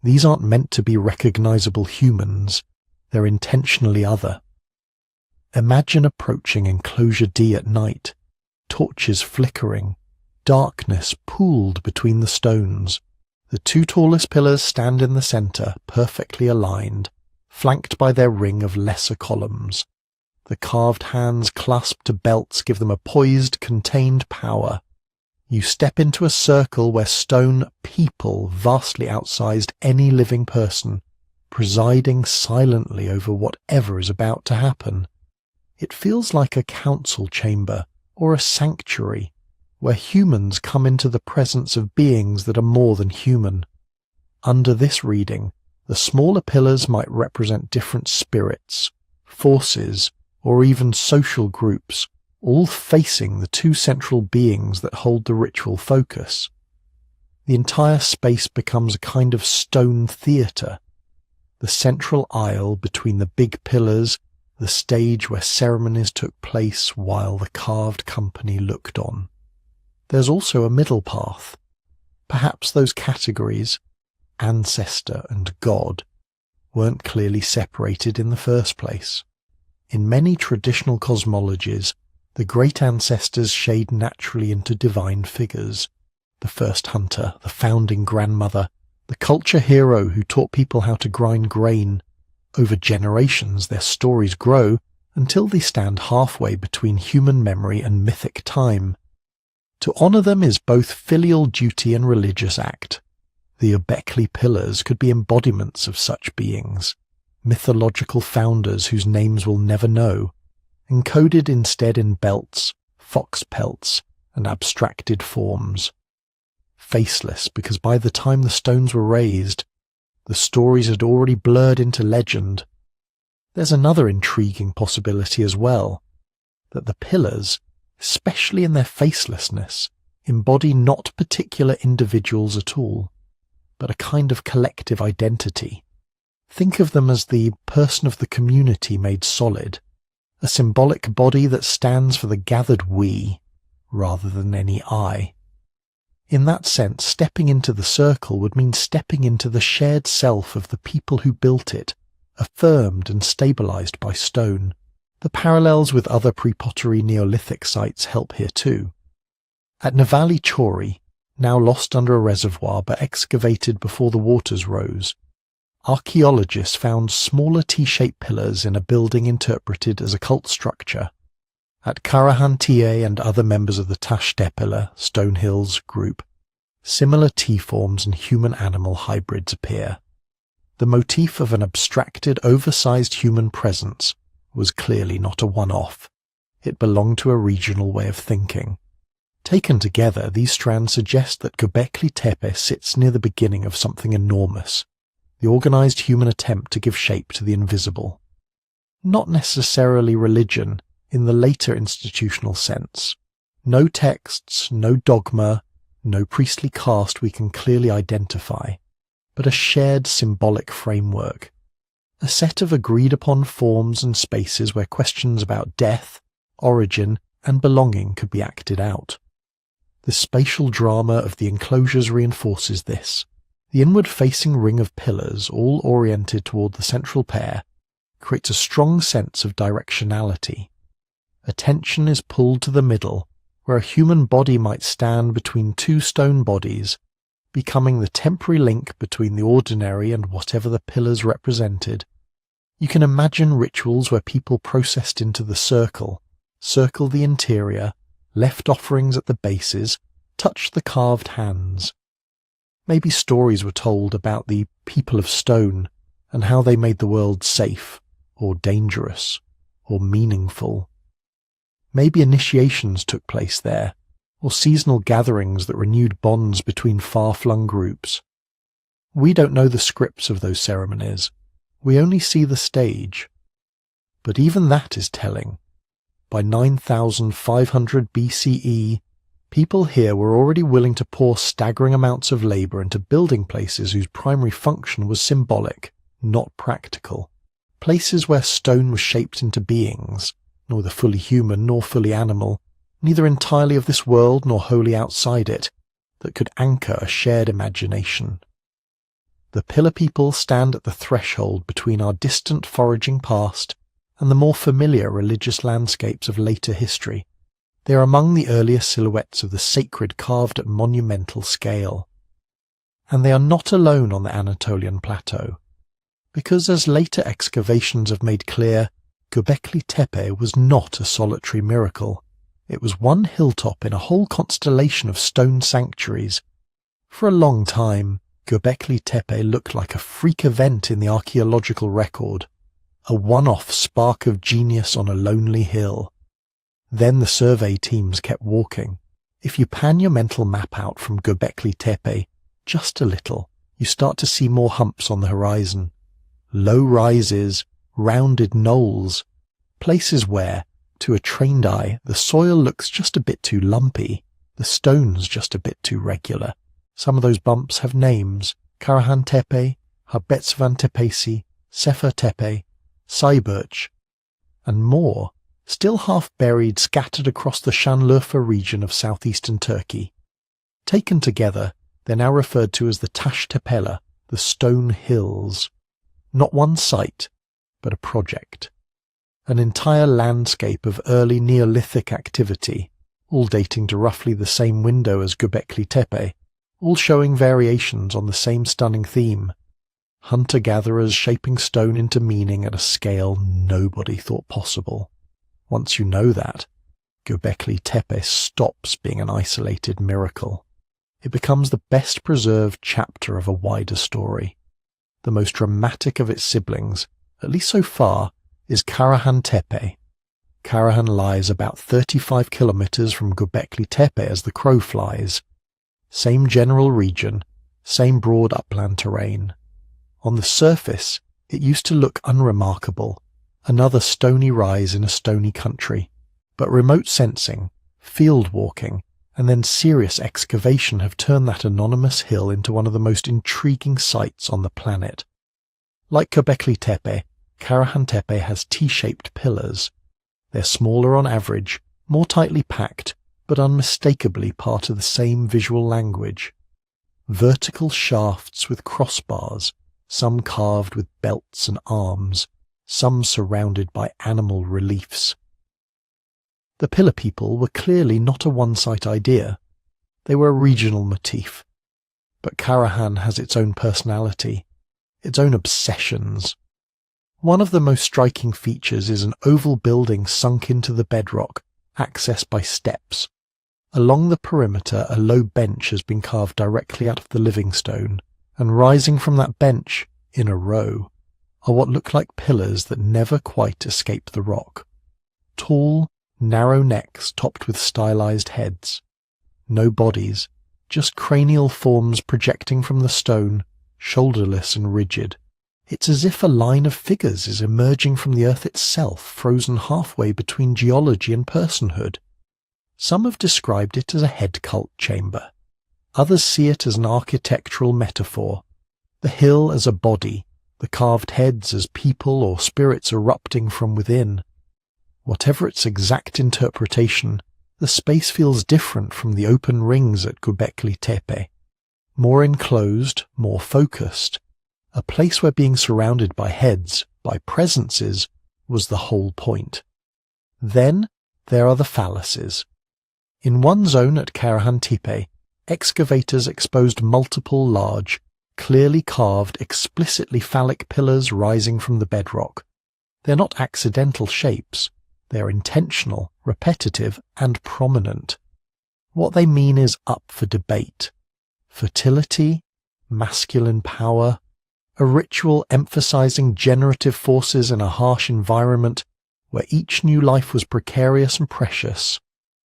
These aren't meant to be recognizable humans. They're intentionally other. Imagine approaching Enclosure D at night, torches flickering, darkness pooled between the stones. The two tallest pillars stand in the center, perfectly aligned, flanked by their ring of lesser columns. The carved hands clasped to belts give them a poised, contained power. You step into a circle where stone people vastly outsized any living person, presiding silently over whatever is about to happen. It feels like a council chamber or a sanctuary, where humans come into the presence of beings that are more than human. Under this reading, the smaller pillars might represent different spirits, forces, or even social groups, all facing the two central beings that hold the ritual focus. The entire space becomes a kind of stone theatre. The central aisle between the big pillars, the stage where ceremonies took place while the carved company looked on. There's also a middle path. Perhaps those categories, ancestor and god, weren't clearly separated in the first place. In many traditional cosmologies, the great ancestors shade naturally into divine figures. The first hunter, the founding grandmother, the culture hero who taught people how to grind grain. Over generations, their stories grow until they stand halfway between human memory and mythic time. To honour them is both filial duty and religious act. The Göbekli pillars could be embodiments of such beings, mythological founders whose names we'll never know, encoded instead in belts, fox pelts, and abstracted forms. Faceless, because by the time the stones were raised, the stories had already blurred into legend. There's another intriguing possibility as well, that the pillars, especially in their facelessness, embody not particular individuals at all, but a kind of collective identity. Think of them as the person of the community made solid, a symbolic body that stands for the gathered we, rather than any I. In that sense, stepping into the circle would mean stepping into the shared self of the people who built it, affirmed and stabilized by stone. The parallels with other pre-pottery Neolithic sites help here too. At Navali Chori, now lost under a reservoir but excavated before the waters rose, archaeologists found smaller T-shaped pillars in a building interpreted as a cult structure. At Karahantie and other members of the Tepe Stone Hills group, similar T-forms and human-animal hybrids appear. The motif of an abstracted, oversized human presence was clearly not a one-off. It belonged to a regional way of thinking. Taken together, these strands suggest that Göbekli Tepe sits near the beginning of something enormous, the organized human attempt to give shape to the invisible. Not necessarily religion in the later institutional sense. No texts, no dogma, no priestly caste we can clearly identify, but a shared symbolic framework, a set of agreed-upon forms and spaces where questions about death, origin, and belonging could be acted out. The spatial drama of the enclosures reinforces this. The inward-facing ring of pillars, all oriented toward the central pair, creates a strong sense of directionality. Attention is pulled to the middle, where a human body might stand between two stone bodies, becoming the temporary link between the ordinary and whatever the pillars represented. You can imagine rituals where people processed into the circle the interior, left offerings at the bases, touched the carved hands. Maybe stories were told about the people of stone and how they made the world safe, or dangerous, or meaningful. Maybe initiations took place there, or seasonal gatherings that renewed bonds between far-flung groups. We don't know the scripts of those ceremonies. We only see the stage. But even that is telling. By 9500 BCE, people here were already willing to pour staggering amounts of labor into building places whose primary function was symbolic, not practical. Places where stone was shaped into beings, neither fully human nor fully animal, neither entirely of this world nor wholly outside it, that could anchor a shared imagination. The pillar people stand at the threshold between our distant foraging past and the more familiar religious landscapes of later history. They are among the earlier silhouettes of the sacred carved at monumental scale. And they are not alone on the Anatolian plateau, because as later excavations have made clear, Göbekli Tepe was not a solitary miracle. It was one hilltop in a whole constellation of stone sanctuaries. For a long time, Göbekli Tepe looked like a freak event in the archaeological record, a one-off spark of genius on a lonely hill. Then the survey teams kept walking. If you pan your mental map out from Göbekli Tepe just a little, you start to see more humps on the horizon. Low rises, rounded knolls, places where, to a trained eye, the soil looks just a bit too lumpy, the stones just a bit too regular. Some of those bumps have names: Karahan Tepe, Harbetsvan Tepesi, Sefer Tepe, Cyberch, and more, still half buried, scattered across the Şanlıurfa region of southeastern Turkey. Taken together, they're now referred to as the Tepe, the Stone Hills. Not one site, but a project. An entire landscape of early Neolithic activity, all dating to roughly the same window as Göbekli Tepe, all showing variations on the same stunning theme. Hunter-gatherers shaping stone into meaning at a scale nobody thought possible. Once you know that, Göbekli Tepe stops being an isolated miracle. It becomes the best preserved chapter of a wider story. The most dramatic of its siblings, at least so far, is Karahan Tepe. Karahan lies about 35 kilometers from Göbekli Tepe as the crow flies. Same general region, same broad upland terrain. On the surface, it used to look unremarkable, another stony rise in a stony country. But remote sensing, field walking, and then serious excavation have turned that anonymous hill into one of the most intriguing sights on the planet. Like Göbekli Tepe, Karahan Tepe has T-shaped pillars. They're smaller on average, more tightly packed, but unmistakably part of the same visual language. Vertical shafts with crossbars, some carved with belts and arms, some surrounded by animal reliefs. The pillar people were clearly not a one-site idea. They were a regional motif. But Karahan has its own personality, its own obsessions. One of the most striking features is an oval building sunk into the bedrock, accessed by steps. Along the perimeter, a low bench has been carved directly out of the living stone, and rising from that bench, in a row, are what look like pillars that never quite escape the rock. Tall, narrow necks topped with stylized heads. No bodies, just cranial forms projecting from the stone, shoulderless and rigid. It's as if a line of figures is emerging from the earth itself, frozen halfway between geology and personhood. Some have described it as a head cult chamber. Others see it as an architectural metaphor. The hill as a body, the carved heads as people or spirits erupting from within. Whatever its exact interpretation, the space feels different from the open rings at Göbekli Tepe. More enclosed, more focused. A place where being surrounded by heads, by presences, was the whole point. Then there are the phalluses. In one zone at Karahan Tepe, excavators exposed multiple large, clearly carved, explicitly phallic pillars rising from the bedrock. They're not accidental shapes. They're intentional, repetitive, and prominent. What they mean is up for debate. Fertility, masculine power, a ritual emphasizing generative forces in a harsh environment where each new life was precarious and precious,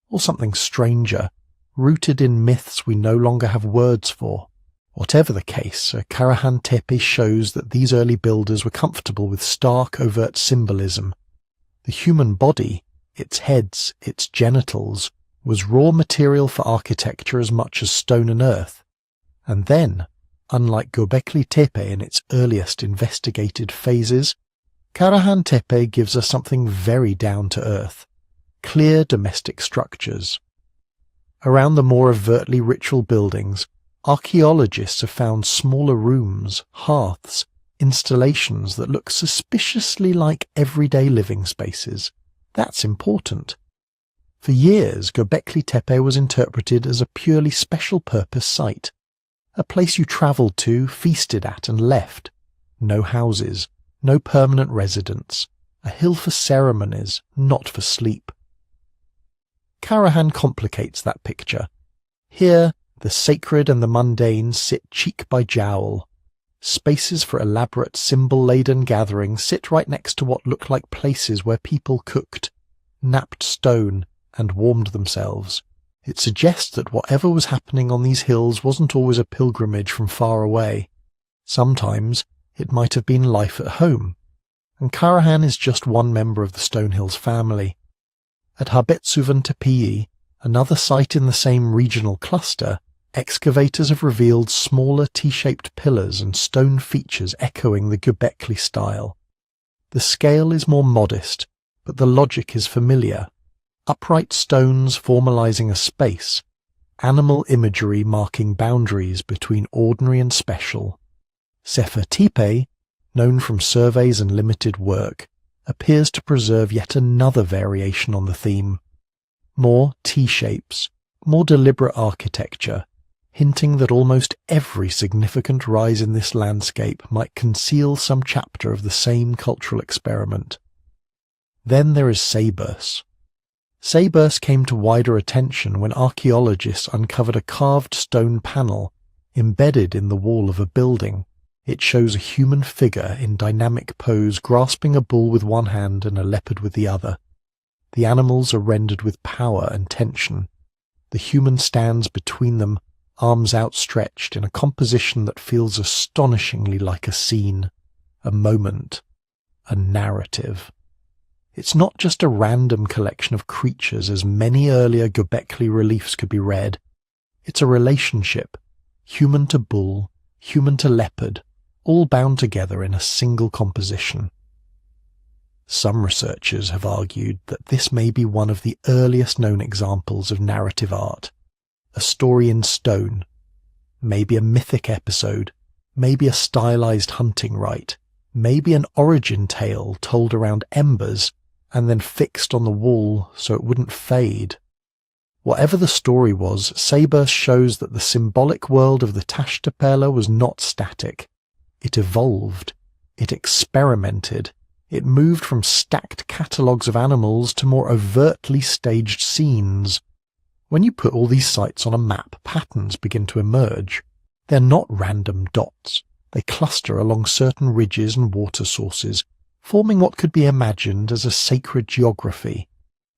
or something stranger, rooted in myths we no longer have words for. Whatever the case, Karahan Tepe shows that these early builders were comfortable with stark, overt symbolism. The human body, its heads, its genitals, was raw material for architecture as much as stone and earth. And then, unlike Göbekli Tepe in its earliest investigated phases, Karahan Tepe gives us something very down-to-earth, clear domestic structures. Around the more overtly ritual buildings, archaeologists have found smaller rooms, hearths, installations that look suspiciously like everyday living spaces. That's important. For years, Göbekli Tepe was interpreted as a purely special-purpose site, a place you travelled to, feasted at and left. No houses, no permanent residence, a hill for ceremonies, not for sleep. Karahan complicates that picture. Here, the sacred and the mundane sit cheek by jowl. Spaces for elaborate symbol-laden gatherings sit right next to what look like places where people cooked, knapped stone, and warmed themselves. It suggests that whatever was happening on these hills wasn't always a pilgrimage from far away. Sometimes it might have been life at home, and Karahan is just one member of the Stonehills family. At Harbetsuvan Tepe, another site in the same regional cluster, excavators have revealed smaller T-shaped pillars and stone features echoing the Göbekli style. The scale is more modest, but the logic is familiar. Upright stones formalizing a space, animal imagery marking boundaries between ordinary and special. Sefer Tepe, known from surveys and limited work, appears to preserve yet another variation on the theme. More T-shapes, more deliberate architecture, hinting that almost every significant rise in this landscape might conceal some chapter of the same cultural experiment. Then there is Sebers. Sebers came to wider attention when archaeologists uncovered a carved stone panel embedded in the wall of a building. It shows a human figure in dynamic pose grasping a bull with one hand and a leopard with the other. The animals are rendered with power and tension. The human stands between them, arms outstretched in a composition that feels astonishingly like a scene, a moment, a narrative. It's not just a random collection of creatures as many earlier Göbekli reliefs could be read. It's a relationship, human to bull, human to leopard, all bound together in a single composition. Some researchers have argued that this may be one of the earliest known examples of narrative art, a story in stone, maybe a mythic episode, maybe a stylized hunting rite, maybe an origin tale told around embers and then fixed on the wall so it wouldn't fade. Whatever the story was, Sebers shows that the symbolic world of the Tashtapela was not static. It evolved, it experimented, It moved from stacked catalogues of animals to more overtly staged scenes. When you put all these sites on a map, patterns begin to emerge. They're not random dots. They cluster along certain ridges and water sources, forming what could be imagined as a sacred geography,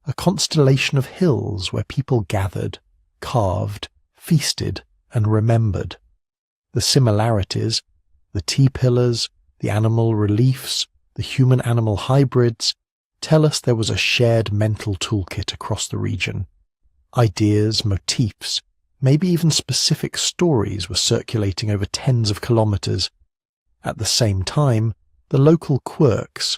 a constellation of hills where people gathered, carved, feasted, and remembered. The similarities, the T-pillars, the animal reliefs, the human-animal hybrids, tell us there was a shared mental toolkit across the region. Ideas, motifs, maybe even specific stories were circulating over tens of kilometers. At the same time, the local quirks,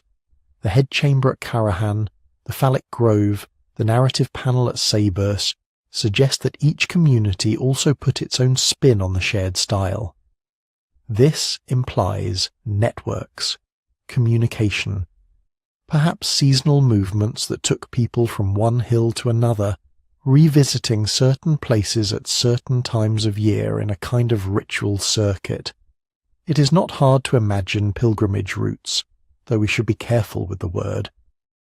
the head chamber at Karahan, the phallic grove, the narrative panel at Sabers, suggest that each community also put its own spin on the shared style. This implies networks, communication, perhaps seasonal movements that took people from one hill to another, revisiting certain places at certain times of year in a kind of ritual circuit. It is not hard to imagine pilgrimage routes, though we should be careful with the word,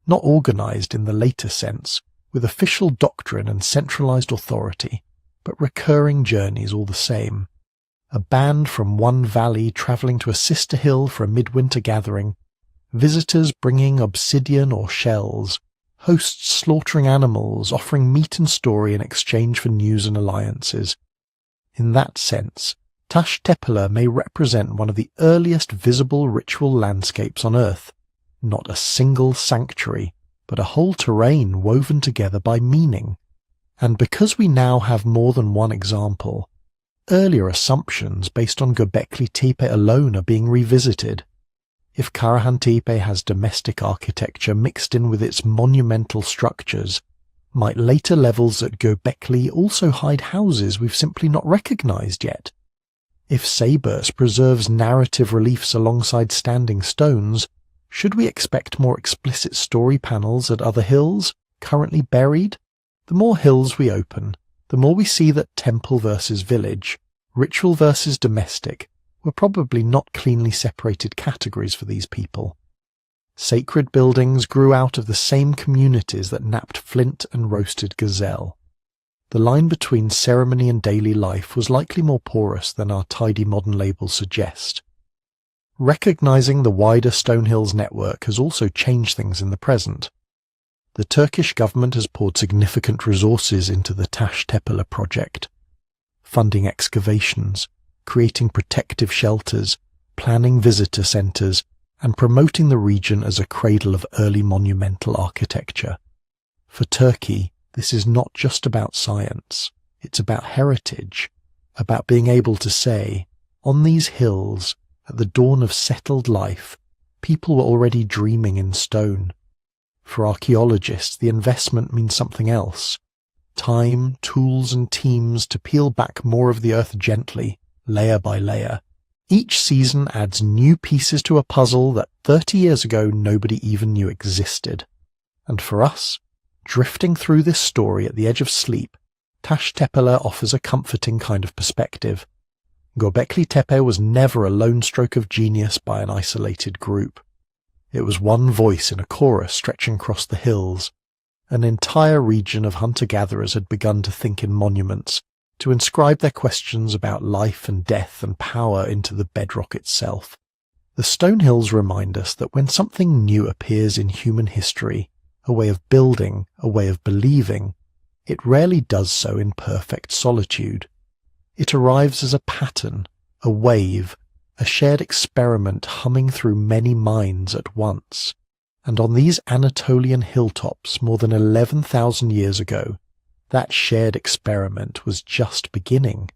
not organized in the later sense, with official doctrine and centralized authority, but recurring journeys all the same. A band from one valley travelling to a sister hill for a midwinter gathering, visitors bringing obsidian or shells, hosts slaughtering animals, offering meat and story in exchange for news and alliances. In that sense, Taş Tepeler may represent one of the earliest visible ritual landscapes on Earth, not a single sanctuary, but a whole terrain woven together by meaning. And because we now have more than one example, earlier assumptions based on Göbekli Tepe alone are being revisited. If Karahan Tepe has domestic architecture mixed in with its monumental structures, might later levels at Göbekli also hide houses we've simply not recognized yet? If Sabers preserves narrative reliefs alongside standing stones, should we expect more explicit story panels at other hills, currently buried? The more hills we open, the more we see that temple versus village, ritual versus domestic, were probably not cleanly separated categories for these people. Sacred buildings grew out of the same communities that knapped flint and roasted gazelle. The line between ceremony and daily life was likely more porous than our tidy modern labels suggest. Recognizing the wider Stonehills network has also changed things in the present. The Turkish government has poured significant resources into the Taş Tepeler project, funding excavations, creating protective shelters, planning visitor centres, and promoting the region as a cradle of early monumental architecture. For Turkey, this is not just about science, it's about heritage, about being able to say, on these hills, at the dawn of settled life, people were already dreaming in stone. For archaeologists, the investment means something else. Time, tools and teams to peel back more of the earth gently, layer by layer. Each season adds new pieces to a puzzle that 30 years ago nobody even knew existed. And for us, drifting through this story at the edge of sleep, Taş Tepeler offers a comforting kind of perspective. Göbekli Tepe was never a lone stroke of genius by an isolated group. It was one voice in a chorus stretching across the hills. An entire region of hunter-gatherers had begun to think in monuments, to inscribe their questions about life and death and power into the bedrock itself. The stone hills remind us that when something new appears in human history, a way of building, a way of believing, it rarely does so in perfect solitude. It arrives as a pattern, a wave, a shared experiment humming through many minds at once. And on these Anatolian hilltops more than 11,000 years ago, that shared experiment was just beginning.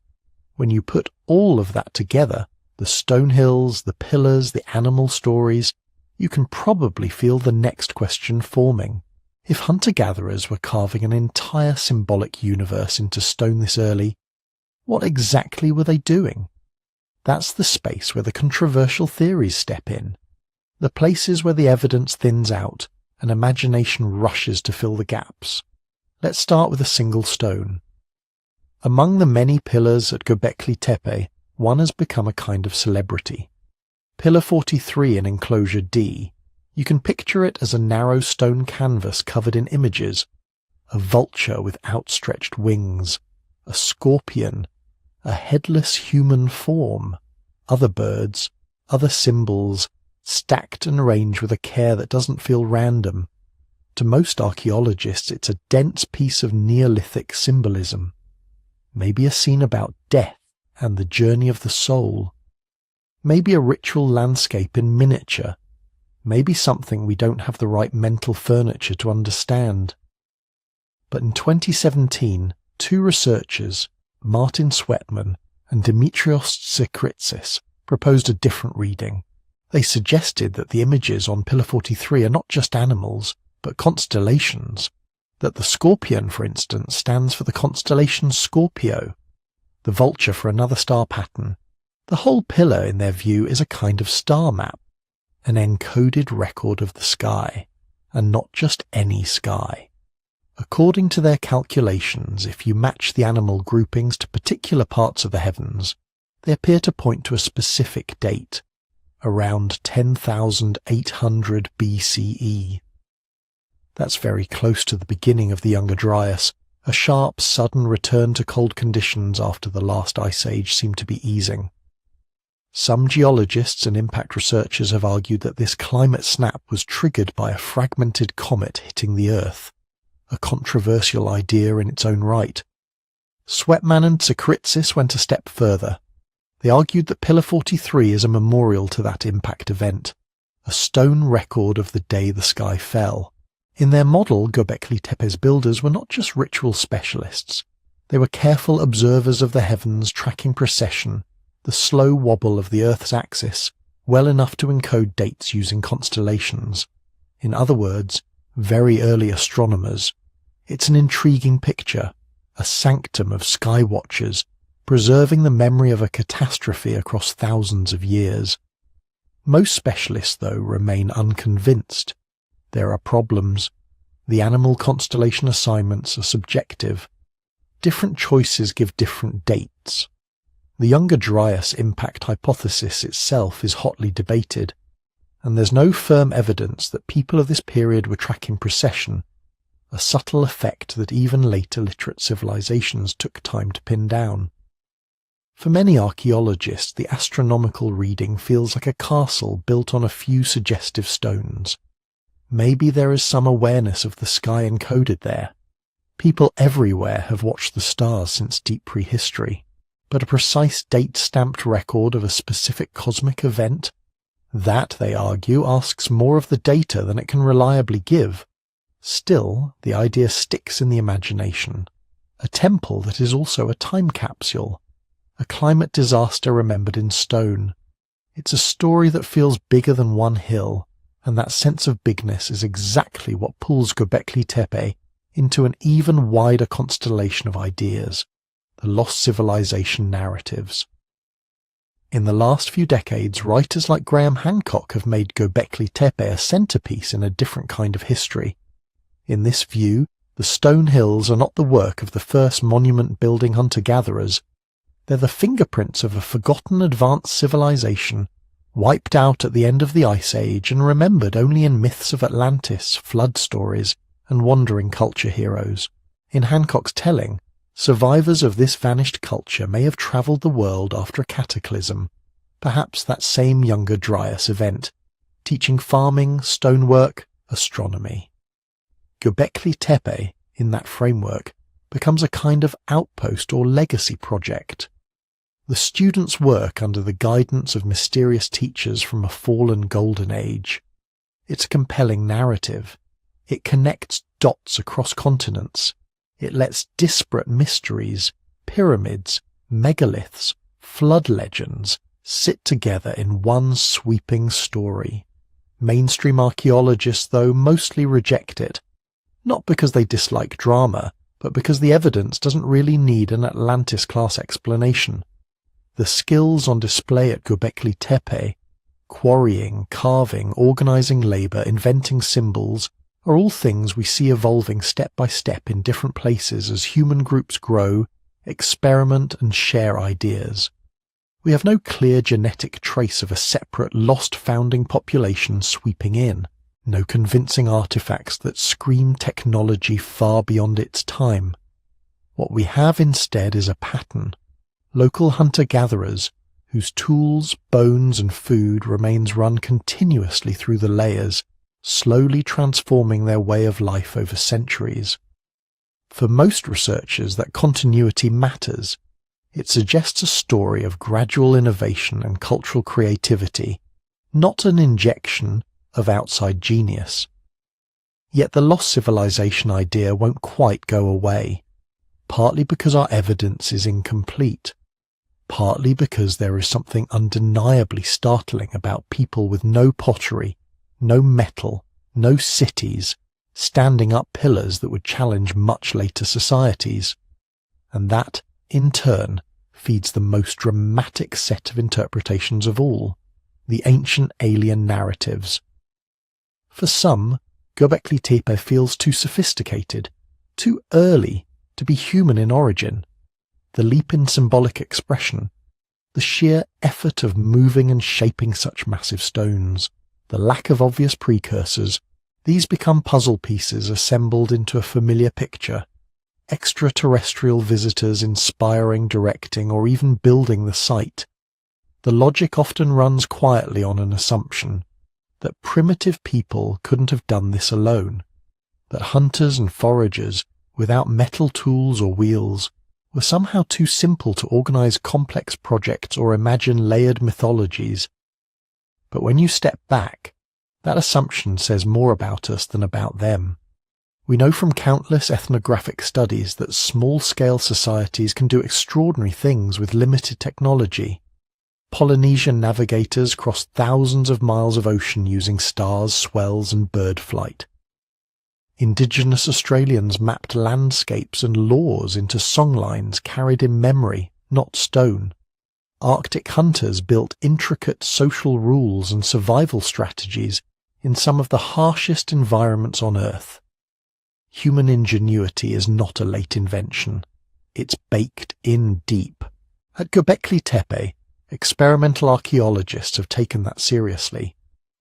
When you put all of that together, the stone hills, the pillars, the animal stories, you can probably feel the next question forming. If hunter-gatherers were carving an entire symbolic universe into stone this early, what exactly were they doing? That's the space where the controversial theories step in. The places where the evidence thins out and imagination rushes to fill the gaps. Let's start with a single stone. Among the many pillars at Göbekli Tepe, one has become a kind of celebrity. Pillar 43 in enclosure D. You can picture it as a narrow stone canvas covered in images, a vulture with outstretched wings, a scorpion, a headless human form, other birds, other symbols, stacked and arranged with a care that doesn't feel random. To most archaeologists, it's a dense piece of Neolithic symbolism. Maybe a scene about death and the journey of the soul. Maybe a ritual landscape in miniature. Maybe something we don't have the right mental furniture to understand. But in 2017, two researchers, Martin Sweatman and Dimitrios Tsikritsis, proposed a different reading. They suggested that the images on Pillar 43 are not just animals, but constellations. That the scorpion, for instance, stands for the constellation Scorpio, the vulture for another star pattern. The whole pillar, in their view, is a kind of star map, an encoded record of the sky, and not just any sky. According to their calculations, if you match the animal groupings to particular parts of the heavens, they appear to point to a specific date, around 10,800 BCE. That's very close to the beginning of the Younger Dryas, a sharp, sudden return to cold conditions after the last ice age seemed to be easing. Some geologists and impact researchers have argued that this climate snap was triggered by a fragmented comet hitting the Earth, a controversial idea in its own right. Sweatman and Tsikritsis went a step further. They argued that Pillar 43 is a memorial to that impact event, a stone record of the day the sky fell. In their model, Göbekli Tepe's builders were not just ritual specialists. They were careful observers of the heavens, tracking precession, the slow wobble of the Earth's axis, well enough to encode dates using constellations. In other words, very early astronomers. It's an intriguing picture, a sanctum of sky watchers, preserving the memory of a catastrophe across thousands of years. Most specialists, though, remain unconvinced. There are problems. The animal constellation assignments are subjective. Different choices give different dates. The Younger Dryas impact hypothesis itself is hotly debated, and there's no firm evidence that people of this period were tracking precession, a subtle effect that even later literate civilizations took time to pin down. For many archaeologists, the astronomical reading feels like a castle built on a few suggestive stones. Maybe there is some awareness of the sky encoded there. People everywhere have watched the stars since deep prehistory, but a precise date-stamped record of a specific cosmic event? That, they argue, asks more of the data than it can reliably give. Still, the idea sticks in the imagination. A temple that is also a time capsule. A climate disaster remembered in stone. It's a story that feels bigger than one hill, and that sense of bigness is exactly what pulls Göbekli Tepe into an even wider constellation of ideas, the lost civilization narratives. In the last few decades, writers like Graham Hancock have made Göbekli Tepe a centerpiece in a different kind of history. In this view, the stone hills are not the work of the first monument-building hunter-gatherers. They're the fingerprints of a forgotten advanced civilization, wiped out at the end of the Ice Age and remembered only in myths of Atlantis, flood stories, and wandering culture heroes. In Hancock's telling, survivors of this vanished culture may have travelled the world after a cataclysm, perhaps that same Younger Dryas event, teaching farming, stonework, astronomy. Göbekli Tepe, in that framework, becomes a kind of outpost or legacy project. The students work under the guidance of mysterious teachers from a fallen golden age. It's a compelling narrative. It connects dots across continents. It lets disparate mysteries, pyramids, megaliths, flood legends sit together in one sweeping story. Mainstream archaeologists, though, mostly reject it, not because they dislike drama, but because the evidence doesn't really need an Atlantis-class explanation. The skills on display at Göbekli Tepe, quarrying, carving, organizing labor, inventing symbols, are all things we see evolving step by step in different places as human groups grow, experiment and share ideas. We have no clear genetic trace of a separate, lost founding population sweeping in. no convincing artifacts that scream technology far beyond its time. What we have instead is a pattern. Local hunter-gatherers whose tools, bones and food remains run continuously through the layers, slowly transforming their way of life over centuries. For most researchers, that continuity matters. It suggests a story of gradual innovation and cultural creativity, not an injection of outside genius. Yet the lost civilization idea won't quite go away, partly because our evidence is incomplete, partly because there is something undeniably startling about people with no pottery, no metal, no cities, standing up pillars that would challenge much later societies. And that, in turn, feeds the most dramatic set of interpretations of all, the ancient alien narratives. For some, Göbekli Tepe feels too sophisticated, too early to be human in origin. The leap in symbolic expression, the sheer effort of moving and shaping such massive stones, the lack of obvious precursors, these become puzzle pieces assembled into a familiar picture. Extraterrestrial visitors inspiring, directing, or even building the site. The logic often runs quietly on an assumption that primitive people couldn't have done this alone, that hunters and foragers, without metal tools or wheels, were somehow too simple to organize complex projects or imagine layered mythologies. But when you step back, that assumption says more about us than about them. We know from countless ethnographic studies that small-scale societies can do extraordinary things with limited technology. Polynesian navigators crossed thousands of miles of ocean using stars, swells, and bird flight. Indigenous Australians mapped landscapes and laws into songlines carried in memory, not stone. Arctic hunters built intricate social rules and survival strategies in some of the harshest environments on Earth. Human ingenuity is not a late invention. It's baked in deep. At Göbekli Tepe, experimental archaeologists have taken that seriously.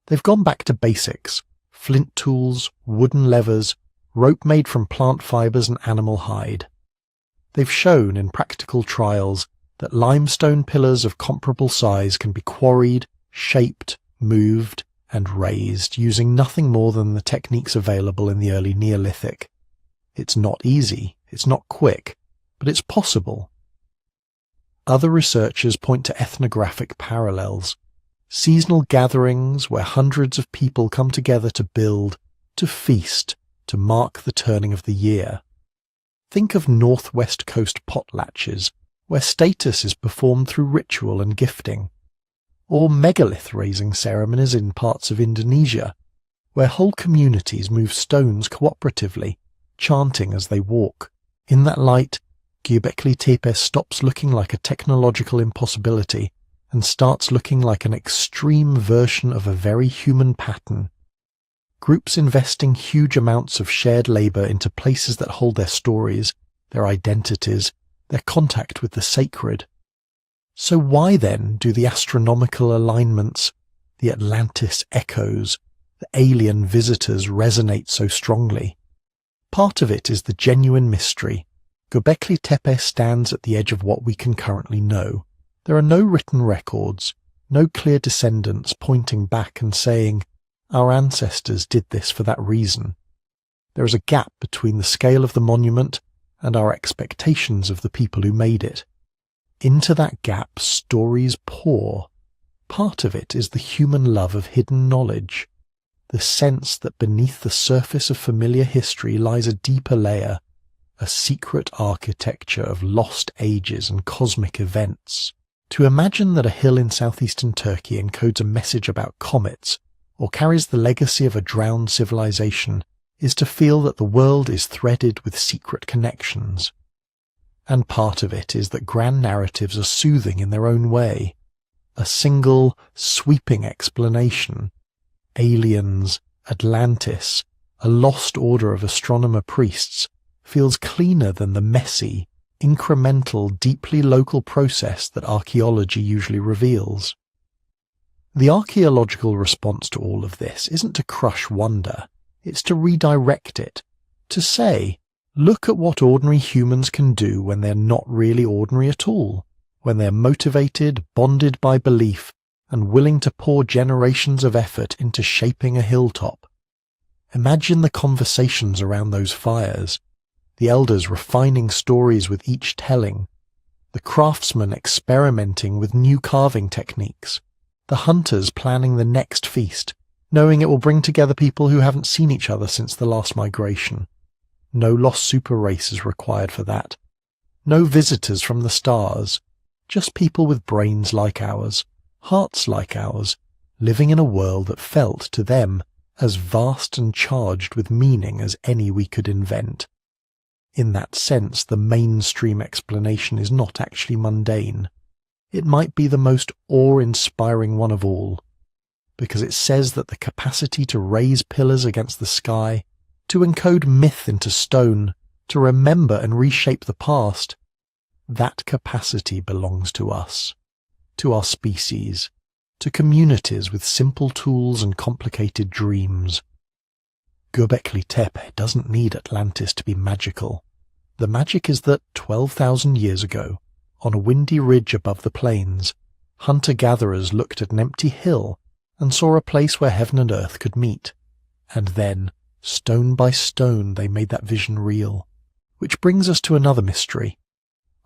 They've gone back to basics: flint tools, wooden levers, rope made from plant fibers and animal hide. They've shown in practical trials that limestone pillars of comparable size can be quarried, shaped, moved, and raised using nothing more than the techniques available in the early Neolithic. It's not easy, it's not quick, but it's possible. Other researchers point to ethnographic parallels, seasonal gatherings where hundreds of people come together to build, to feast, to mark the turning of the year. Think of northwest coast potlatches, where status is performed through ritual and gifting, or megalith-raising ceremonies in parts of Indonesia, where whole communities move stones cooperatively, chanting as they walk. In that light, Göbekli Tepe stops looking like a technological impossibility and starts looking like an extreme version of a very human pattern. Groups investing huge amounts of shared labour into places that hold their stories, their identities, their contact with the sacred. So why then do the astronomical alignments, the Atlantis echoes, the alien visitors resonate so strongly? Part of it is the genuine mystery. Göbekli Tepe stands at the edge of what we can currently know. There are no written records, no clear descendants pointing back and saying, "Our ancestors did this for that reason." There is a gap between the scale of the monument and our expectations of the people who made it. Into that gap stories pour. Part of it is the human love of hidden knowledge, the sense that beneath the surface of familiar history lies a deeper layer, a secret architecture of lost ages and cosmic events. To imagine that a hill in southeastern Turkey encodes a message about comets or carries the legacy of a drowned civilization is to feel that the world is threaded with secret connections. And part of it is that grand narratives are soothing in their own way. A single, sweeping explanation, aliens, Atlantis, a lost order of astronomer priests, feels cleaner than the messy, incremental, deeply local process that archaeology usually reveals. The archaeological response to all of this isn't to crush wonder, it's to redirect it, to say, look at what ordinary humans can do when they're not really ordinary at all, when they're motivated, bonded by belief, and willing to pour generations of effort into shaping a hilltop. Imagine the conversations around those fires, the elders refining stories with each telling, the craftsmen experimenting with new carving techniques, the hunters planning the next feast, knowing it will bring together people who haven't seen each other since the last migration. No lost super race is required for that. No visitors from the stars, just people with brains like ours, hearts like ours, living in a world that felt to them as vast and charged with meaning as any we could invent. In that sense, the mainstream explanation is not actually mundane. It might be the most awe-inspiring one of all, because it says that the capacity to raise pillars against the sky, to encode myth into stone, to remember and reshape the past, that capacity belongs to us, to our species, to communities with simple tools and complicated dreams. Göbekli Tepe doesn't need Atlantis to be magical. The magic is that 12,000 years ago, on a windy ridge above the plains, hunter-gatherers looked at an empty hill and saw a place where heaven and earth could meet. And then, stone by stone, they made that vision real. Which brings us to another mystery.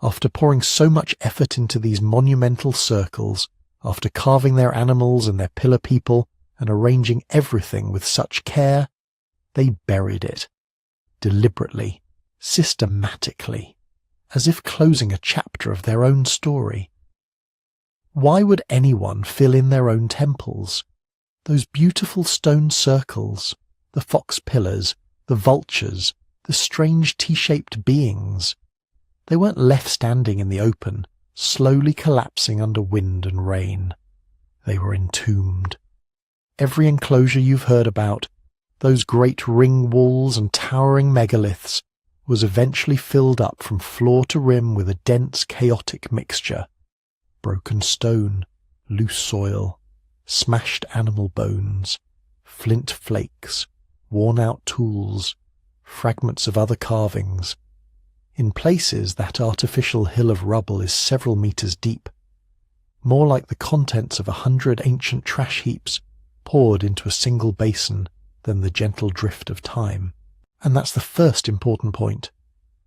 After pouring so much effort into these monumental circles, after carving their animals and their pillar people and arranging everything with such care, they buried it. Deliberately, systematically, as if closing a chapter of their own story. Why would anyone fill in their own temples? Those beautiful stone circles, the fox pillars, the vultures, the strange T-shaped beings. They weren't left standing in the open, slowly collapsing under wind and rain. They were entombed. Every enclosure you've heard about, those great ring walls and towering megaliths, was eventually filled up from floor to rim with a dense, chaotic mixture. Broken stone, loose soil, smashed animal bones, flint flakes, worn-out tools, fragments of other carvings. In places, that artificial hill of rubble is several meters deep, more like the contents of 100 ancient trash heaps poured into a single basin than the gentle drift of time. And that's the first important point.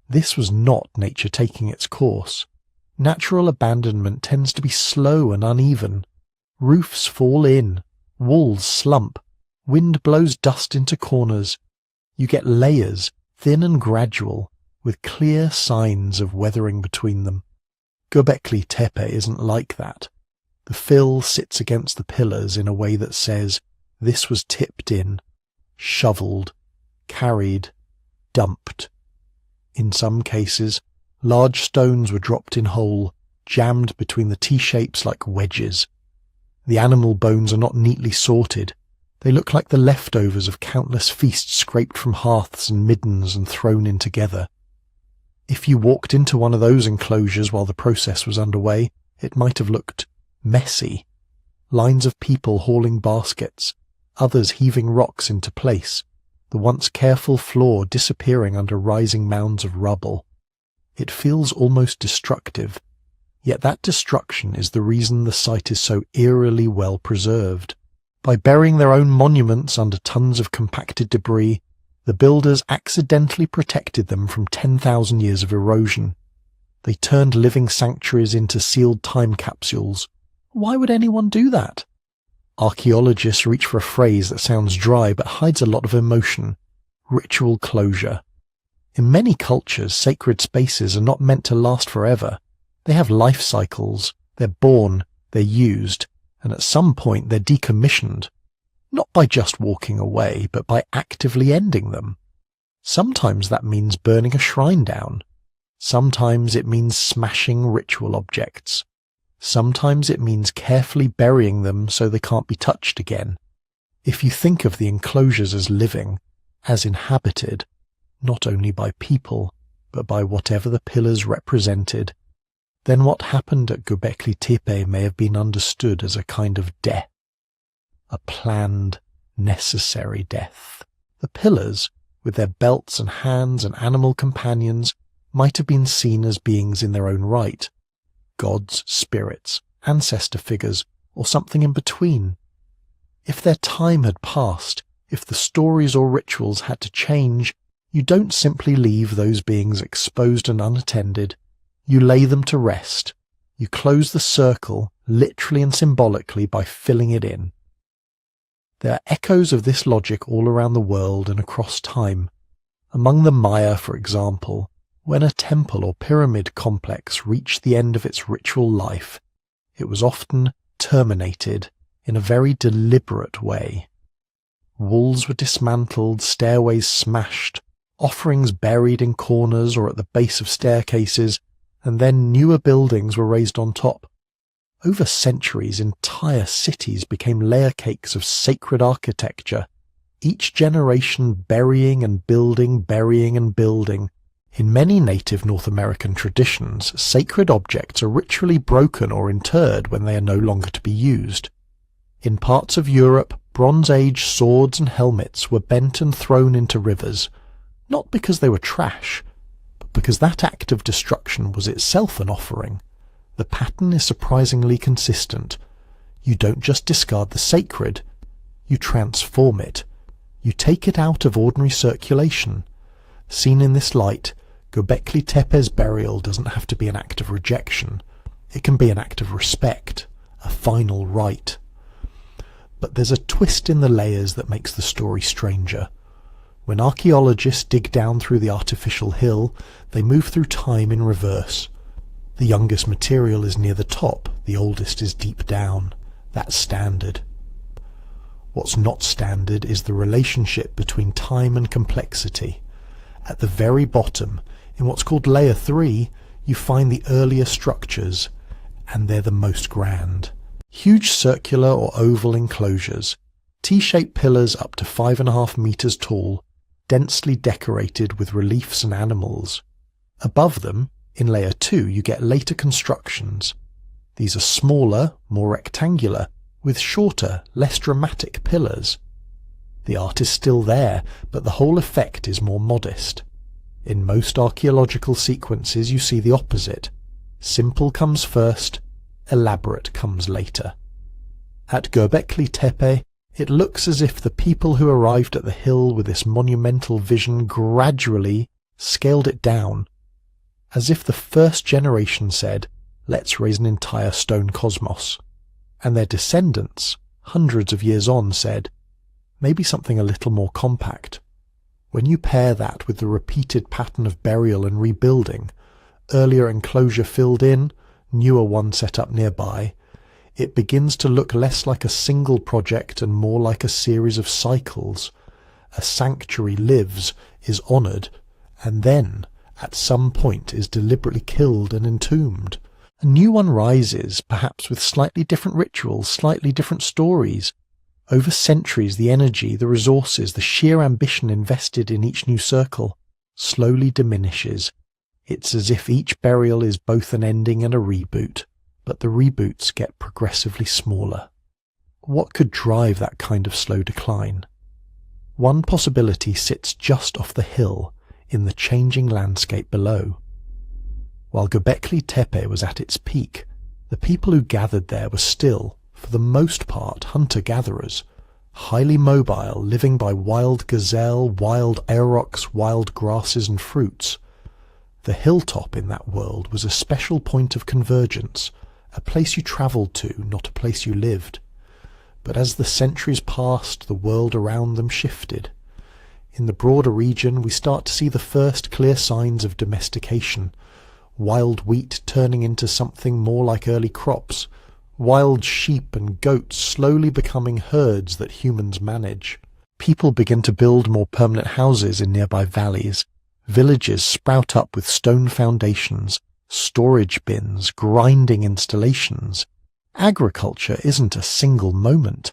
This was not nature taking its course. Natural abandonment tends to be slow and uneven. Roofs fall in, walls slump, wind blows dust into corners. You get layers, thin and gradual, with clear signs of weathering between them. Göbekli Tepe isn't like that. The fill sits against the pillars in a way that says, this was tipped in, shoveled, carried, dumped. In some cases, large stones were dropped in whole, jammed between the T-shapes like wedges. The animal bones are not neatly sorted. They look like the leftovers of countless feasts scraped from hearths and middens and thrown in together. If you walked into one of those enclosures while the process was underway, it might have looked messy. Lines of people hauling baskets, others heaving rocks into place, the once careful floor disappearing under rising mounds of rubble. It feels almost destructive, yet that destruction is the reason the site is so eerily well preserved. By burying their own monuments under tons of compacted debris, the builders accidentally protected them from 10,000 years of erosion. They turned living sanctuaries into sealed time capsules. Why would anyone do that? Archaeologists reach for a phrase that sounds dry but hides a lot of emotion: ritual closure. In many cultures, sacred spaces are not meant to last forever. They have life cycles. They're born, they're used, and at some point they're decommissioned. Not by just walking away, but by actively ending them. Sometimes that means burning a shrine down. Sometimes it means smashing ritual objects. Sometimes it means carefully burying them so they can't be touched again. If you think of the enclosures as living, as inhabited, not only by people, but by whatever the pillars represented, then what happened at Göbekli Tepe may have been understood as a kind of death. a planned, necessary death. The pillars, with their belts and hands and animal companions, might have been seen as beings in their own right, gods, spirits, ancestor figures, or something in between. If their time had passed, if the stories or rituals had to change, you don't simply leave those beings exposed and unattended. You lay them to rest. You close the circle, literally and symbolically, by filling it in. There are echoes of this logic all around the world and across time. Among the Maya, for example, when a temple or pyramid complex reached the end of its ritual life, it was often terminated in a very deliberate way. Walls were dismantled, stairways smashed, offerings buried in corners or at the base of staircases, and then newer buildings were raised on top. Over centuries, entire cities became layer cakes of sacred architecture, each generation burying and building. In many native North American traditions, sacred objects are ritually broken or interred when they are no longer to be used. In parts of Europe, Bronze Age swords and helmets were bent and thrown into rivers, not because they were trash, but because that act of destruction was itself an offering. The pattern is surprisingly consistent. You don't just discard the sacred, you transform it. You take it out of ordinary circulation. Seen in this light, Göbekli Tepe's burial doesn't have to be an act of rejection. It can be an act of respect, a final rite. But there's a twist in the layers that makes the story stranger. When archaeologists dig down through the artificial hill, they move through time in reverse. The youngest material is near the top, the oldest is deep down. That's standard. What's not standard is the relationship between time and complexity. At the very bottom, in what's called layer 3, you find the earlier structures, and they're the most grand. Huge circular or oval enclosures, T-shaped pillars up to 5.5 meters tall, densely decorated with reliefs and animals. Above them, in layer 2, you get later constructions. These are smaller, more rectangular, with shorter, less dramatic pillars. The art is still there, but the whole effect is more modest. In most archaeological sequences you see the opposite. Simple comes first, elaborate comes later. At Göbekli Tepe, it looks as if the people who arrived at the hill with this monumental vision gradually scaled it down, as if the first generation said, let's raise an entire stone cosmos, and their descendants, hundreds of years on, said, maybe something a little more compact. When you pair that with the repeated pattern of burial and rebuilding, earlier enclosure filled in, newer one set up nearby, it begins to look less like a single project and more like a series of cycles. A sanctuary lives, is honoured, and then, at some point, is deliberately killed and entombed. A new one rises, perhaps with slightly different rituals, slightly different stories. Over centuries, the energy, the resources, the sheer ambition invested in each new circle slowly diminishes. It's as if each burial is both an ending and a reboot, but the reboots get progressively smaller. What could drive that kind of slow decline? One possibility sits just off the hill, in the changing landscape below. While Göbekli Tepe was at its peak, the people who gathered there were still, for the most part, hunter-gatherers, highly mobile, living by wild gazelle, wild aurochs, wild grasses and fruits. The hilltop in that world was a special point of convergence, a place you travelled to, not a place you lived. But as the centuries passed, the world around them shifted. In the broader region, we start to see the first clear signs of domestication, wild wheat turning into something more like early crops, wild sheep and goats slowly becoming herds that humans manage. People begin to build more permanent houses in nearby valleys. Villages sprout up with stone foundations, storage bins, grinding installations. Agriculture isn't a single moment.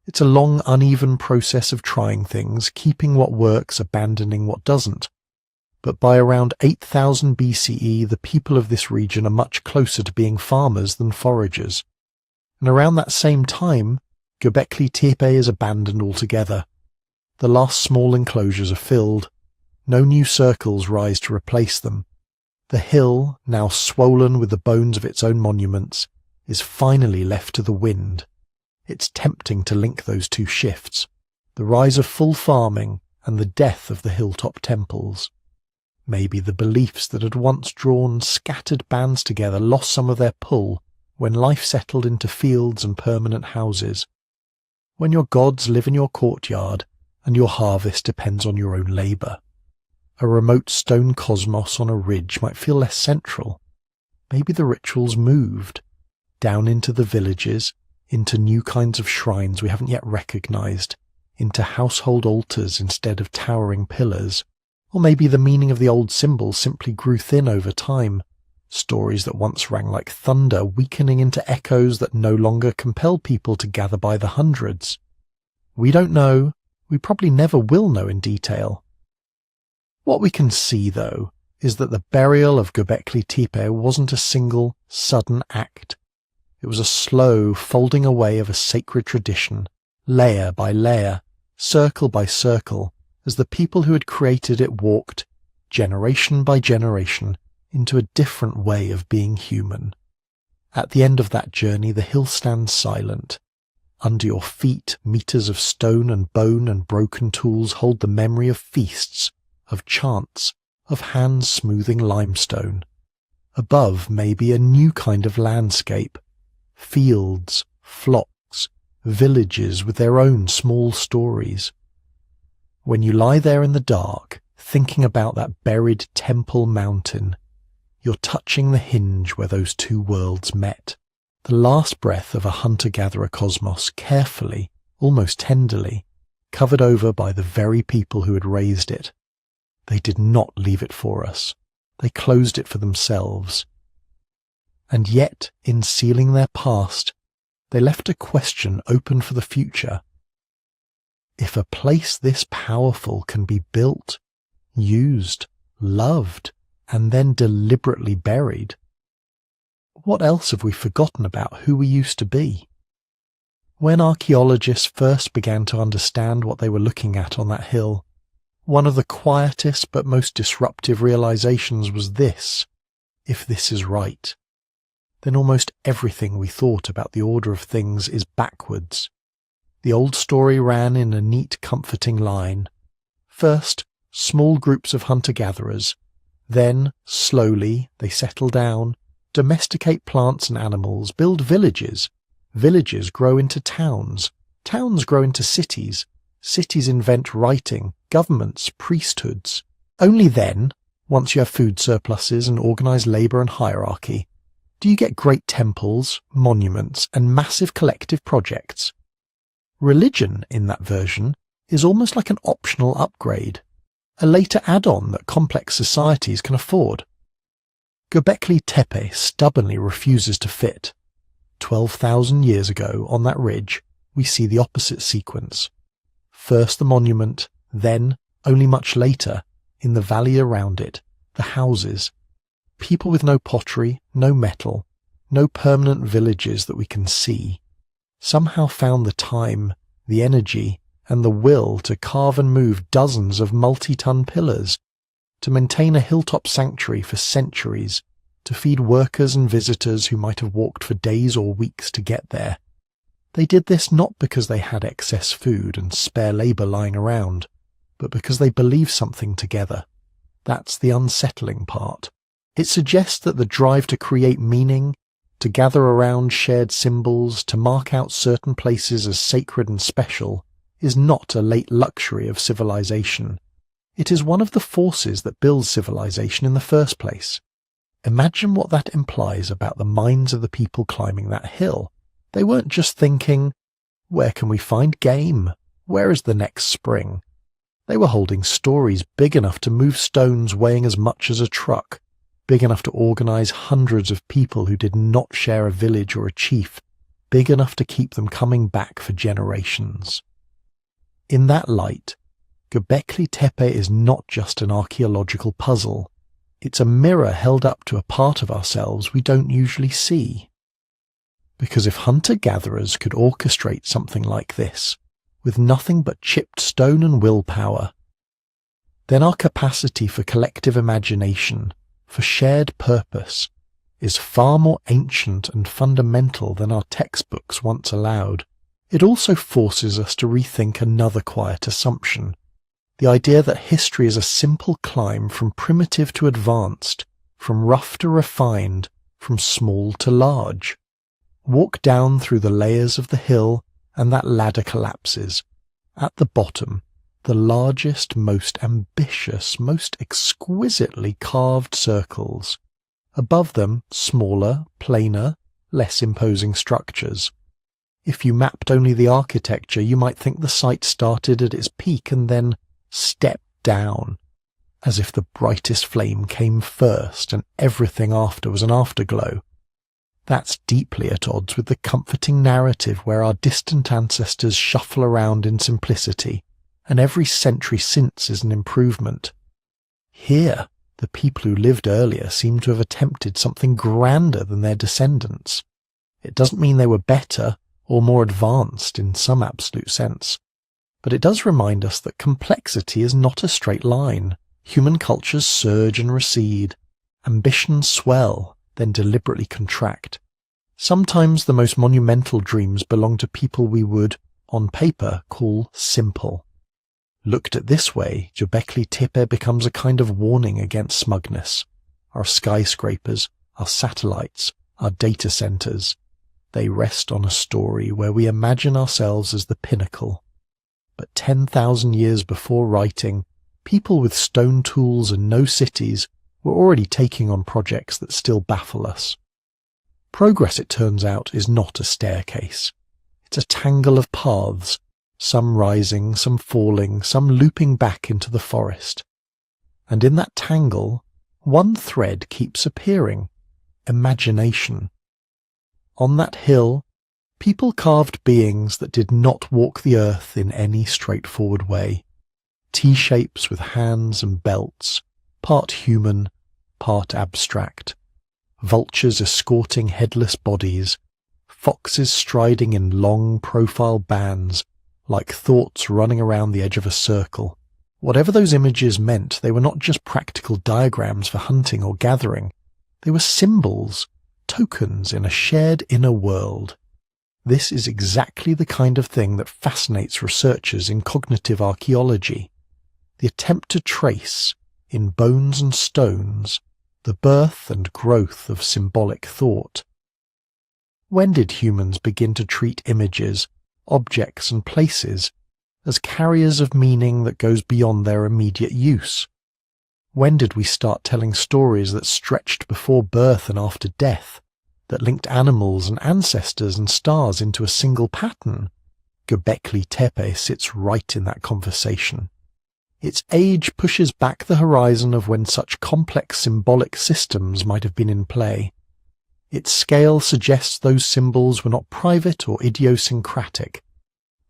It's a long, uneven process of trying things, keeping what works, abandoning what doesn't. But by around 8000 BCE, the people of this region are much closer to being farmers than foragers. And around that same time, Göbekli Tepe is abandoned altogether. The last small enclosures are filled. No new circles rise to replace them. The hill, now swollen with the bones of its own monuments, is finally left to the wind. It's tempting to link those two shifts, the rise of full farming and the death of the hilltop temples. Maybe the beliefs that had once drawn scattered bands together lost some of their pull when life settled into fields and permanent houses. When your gods live in your courtyard and your harvest depends on your own labour. A remote stone cosmos on a ridge might feel less central. Maybe the rituals moved down into the villages, into new kinds of shrines we haven't yet recognised, into household altars instead of towering pillars. Or maybe the meaning of the old symbols simply grew thin over time, stories that once rang like thunder weakening into echoes that no longer compel people to gather by the hundreds. We don't know. We probably never will know in detail. What we can see, though, is that the burial of Göbekli Tepe wasn't a single, sudden act. It was a slow folding away of a sacred tradition, layer by layer, circle by circle, as the people who had created it walked, generation by generation, into a different way of being human. At the end of that journey, the hill stands silent. Under your feet, meters of stone and bone and broken tools hold the memory of feasts, of chants, of hands smoothing limestone. Above may be a new kind of landscape, fields, flocks, villages with their own small stories. When you lie there in the dark, thinking about that buried temple mountain, you're touching the hinge where those two worlds met, the last breath of a hunter-gatherer cosmos, carefully, almost tenderly, covered over by the very people who had raised it. They did not leave it for us. They closed it for themselves. And yet, in sealing their past, they left a question open for the future. If a place this powerful can be built, used, loved, and then deliberately buried, what else have we forgotten about who we used to be? When archaeologists first began to understand what they were looking at on that hill, one of the quietest but most disruptive realizations was this: if this is right, then almost everything we thought about the order of things is backwards. The old story ran in a neat, comforting line. First, small groups of hunter-gatherers. Then, slowly, they settle down, domesticate plants and animals, build villages. Villages grow into towns. Towns grow into cities. Cities invent writing, governments, priesthoods. Only then, once you have food surpluses and organised labour and hierarchy, do you get great temples, monuments, and massive collective projects. Religion, in that version, is almost like an optional upgrade, a later add-on that complex societies can afford. Göbekli Tepe stubbornly refuses to fit. 12,000 years ago, on that ridge, we see the opposite sequence. First the monument, then, only much later, in the valley around it, the houses. People with no pottery, no metal, no permanent villages that we can see, somehow found the time, the energy, and the will to carve and move dozens of multi-ton pillars, to maintain a hilltop sanctuary for centuries, to feed workers and visitors who might have walked for days or weeks to get there. They did this not because they had excess food and spare labour lying around, but because they believed something together. That's the unsettling part. It suggests that the drive to create meaning, to gather around shared symbols, to mark out certain places as sacred and special, is not a late luxury of civilization. It is one of the forces that builds civilization in the first place. Imagine what that implies about the minds of the people climbing that hill. They weren't just thinking, where can we find game? Where is the next spring? They were holding stories big enough to move stones weighing as much as a truck, big enough to organize hundreds of people who did not share a village or a chief, big enough to keep them coming back for generations. In that light, Göbekli Tepe is not just an archaeological puzzle. It's a mirror held up to a part of ourselves we don't usually see. Because if hunter-gatherers could orchestrate something like this, with nothing but chipped stone and willpower, then our capacity for collective imagination, for shared purpose, is far more ancient and fundamental than our textbooks once allowed. It also forces us to rethink another quiet assumption, the idea that history is a simple climb from primitive to advanced, from rough to refined, from small to large. Walk down through the layers of the hill and that ladder collapses. At the bottom, the largest, most ambitious, most exquisitely carved circles. Above them, smaller, plainer, less imposing structures. If you mapped only the architecture, you might think the site started at its peak and then stepped down, as if the brightest flame came first and everything after was an afterglow. That's deeply at odds with the comforting narrative where our distant ancestors shuffle around in simplicity, and every century since is an improvement. Here, the people who lived earlier seem to have attempted something grander than their descendants. It doesn't mean they were better or more advanced in some absolute sense, but it does remind us that complexity is not a straight line. Human cultures surge and recede, ambitions swell, then deliberately contract. Sometimes the most monumental dreams belong to people we would, on paper, call simple. Looked at this way, Göbekli Tepe becomes a kind of warning against smugness. Our skyscrapers, our satellites, our data centers, they rest on a story where we imagine ourselves as the pinnacle. But 10,000 years before writing, people with stone tools and no cities were already taking on projects that still baffle us. Progress, it turns out, is not a staircase. It's a tangle of paths, some rising, some falling, some looping back into the forest. And in that tangle, one thread keeps appearing: imagination. On that hill, people carved beings that did not walk the earth in any straightforward way. T-shapes with hands and belts, part human, part abstract. Vultures escorting headless bodies, foxes striding in long profile bands, like thoughts running around the edge of a circle. Whatever those images meant, they were not just practical diagrams for hunting or gathering. They were symbols, tokens in a shared inner world. This is exactly the kind of thing that fascinates researchers in cognitive archaeology. The attempt to trace, in bones and stones, the birth and growth of symbolic thought. When did humans begin to treat images, objects and places as carriers of meaning that goes beyond their immediate use? When did we start telling stories that stretched before birth and after death, that linked animals and ancestors and stars into a single pattern? Göbekli Tepe sits right in that conversation. Its age pushes back the horizon of when such complex symbolic systems might have been in play. Its scale suggests those symbols were not private or idiosyncratic.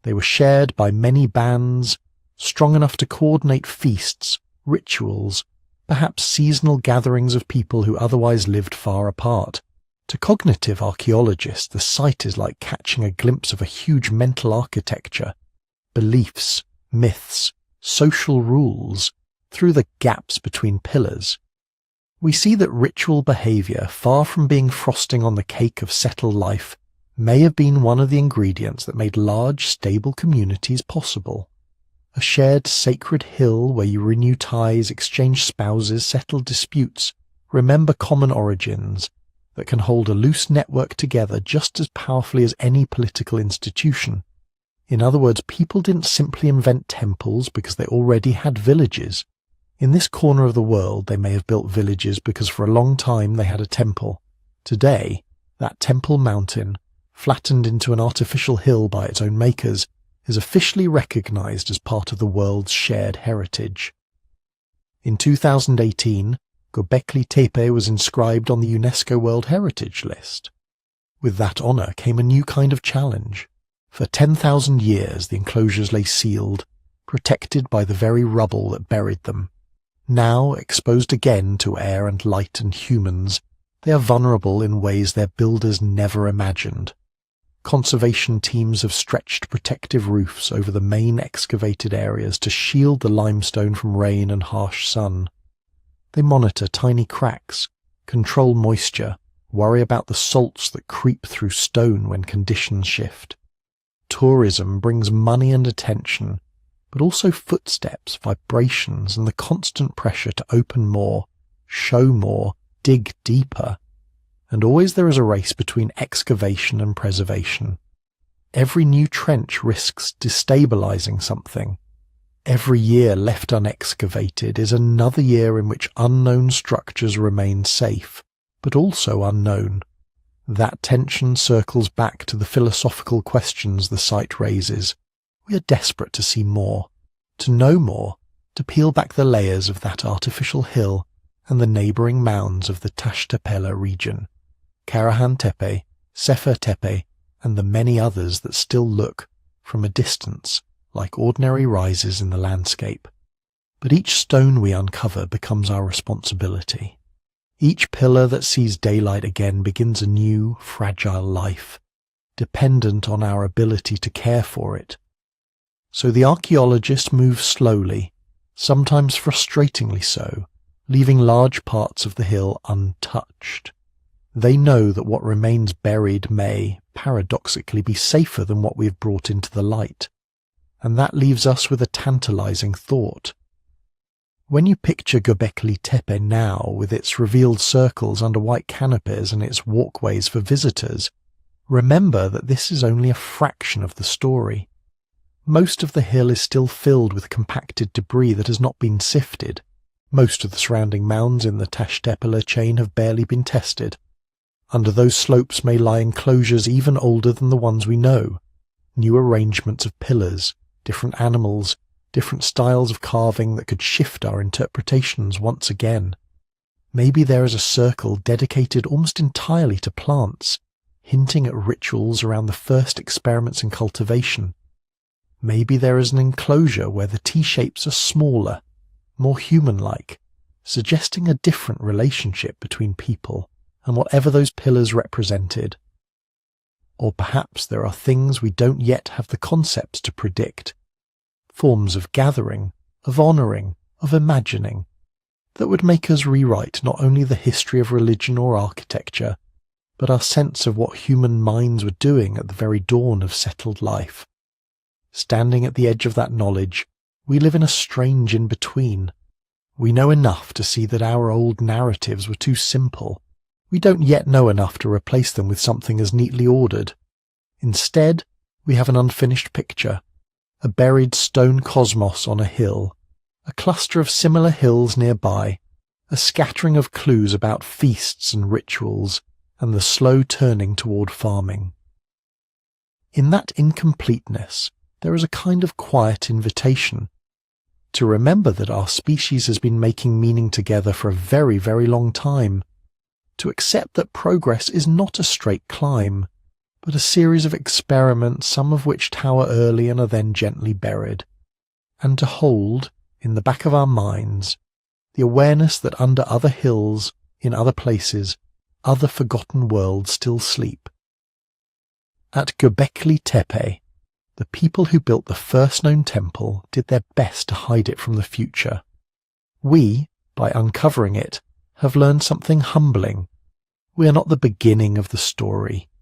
They were shared by many bands, strong enough to coordinate feasts, rituals, perhaps seasonal gatherings of people who otherwise lived far apart. To cognitive archaeologists, the site is like catching a glimpse of a huge mental architecture, beliefs, myths, social rules, through the gaps between pillars. We see that ritual behavior, far from being frosting on the cake of settled life, may have been one of the ingredients that made large, stable communities possible. A shared sacred hill where you renew ties, exchange spouses, settle disputes, remember common origins, that can hold a loose network together just as powerfully as any political institution. In other words, people didn't simply invent temples because they already had villages. In this corner of the world, they may have built villages because for a long time they had a temple. Today, that temple mountain, flattened into an artificial hill by its own makers, is officially recognized as part of the world's shared heritage. In 2018, Göbekli Tepe was inscribed on the UNESCO World Heritage List. With that honor came a new kind of challenge. For 10,000 years the enclosures lay sealed, protected by the very rubble that buried them. Now, exposed again to air and light and humans, they are vulnerable in ways their builders never imagined. Conservation teams have stretched protective roofs over the main excavated areas to shield the limestone from rain and harsh sun. They monitor tiny cracks, control moisture, worry about the salts that creep through stone when conditions shift. Tourism brings money and attention, but also footsteps, vibrations, and the constant pressure to open more, show more, dig deeper. And always there is a race between excavation and preservation. Every new trench risks destabilizing something. Every year left unexcavated is another year in which unknown structures remain safe, but also unknown. That tension circles back to the philosophical questions the site raises. We are desperate to see more, to know more, to peel back the layers of that artificial hill and the neighbouring mounds of the Tepe region. Karahan Tepe, Sefer Tepe, and the many others that still look, from a distance, like ordinary rises in the landscape. But each stone we uncover becomes our responsibility. Each pillar that sees daylight again begins a new, fragile life, dependent on our ability to care for it. So the archaeologist moves slowly, sometimes frustratingly so, leaving large parts of the hill untouched. They know that what remains buried may, paradoxically, be safer than what we have brought into the light. And that leaves us with a tantalizing thought. When you picture Göbekli Tepe now, with its revealed circles under white canopies and its walkways for visitors, remember that this is only a fraction of the story. Most of the hill is still filled with compacted debris that has not been sifted. Most of the surrounding mounds in the Tepe chain have barely been tested. Under those slopes may lie enclosures even older than the ones we know, new arrangements of pillars, different animals, different styles of carving that could shift our interpretations once again. Maybe there is a circle dedicated almost entirely to plants, hinting at rituals around the first experiments in cultivation. Maybe there is an enclosure where the T-shapes are smaller, more human-like, suggesting a different relationship between people and whatever those pillars represented. Or perhaps there are things we don't yet have the concepts to predict, forms of gathering, of honouring, of imagining, that would make us rewrite not only the history of religion or architecture, but our sense of what human minds were doing at the very dawn of settled life. Standing at the edge of that knowledge, we live in a strange in-between. We know enough to see that our old narratives were too simple. We don't yet know enough to replace them with something as neatly ordered. Instead, we have an unfinished picture, a buried stone cosmos on a hill, a cluster of similar hills nearby, a scattering of clues about feasts and rituals, and the slow turning toward farming. In that incompleteness, there is a kind of quiet invitation to remember that our species has been making meaning together for a very, very long time, to accept that progress is not a straight climb, but a series of experiments, some of which tower early and are then gently buried, and to hold, in the back of our minds, the awareness that under other hills, in other places, other forgotten worlds still sleep. At Göbekli Tepe, the people who built the first known temple did their best to hide it from the future. We, by uncovering it, have learned something humbling. We are not the beginning of the story.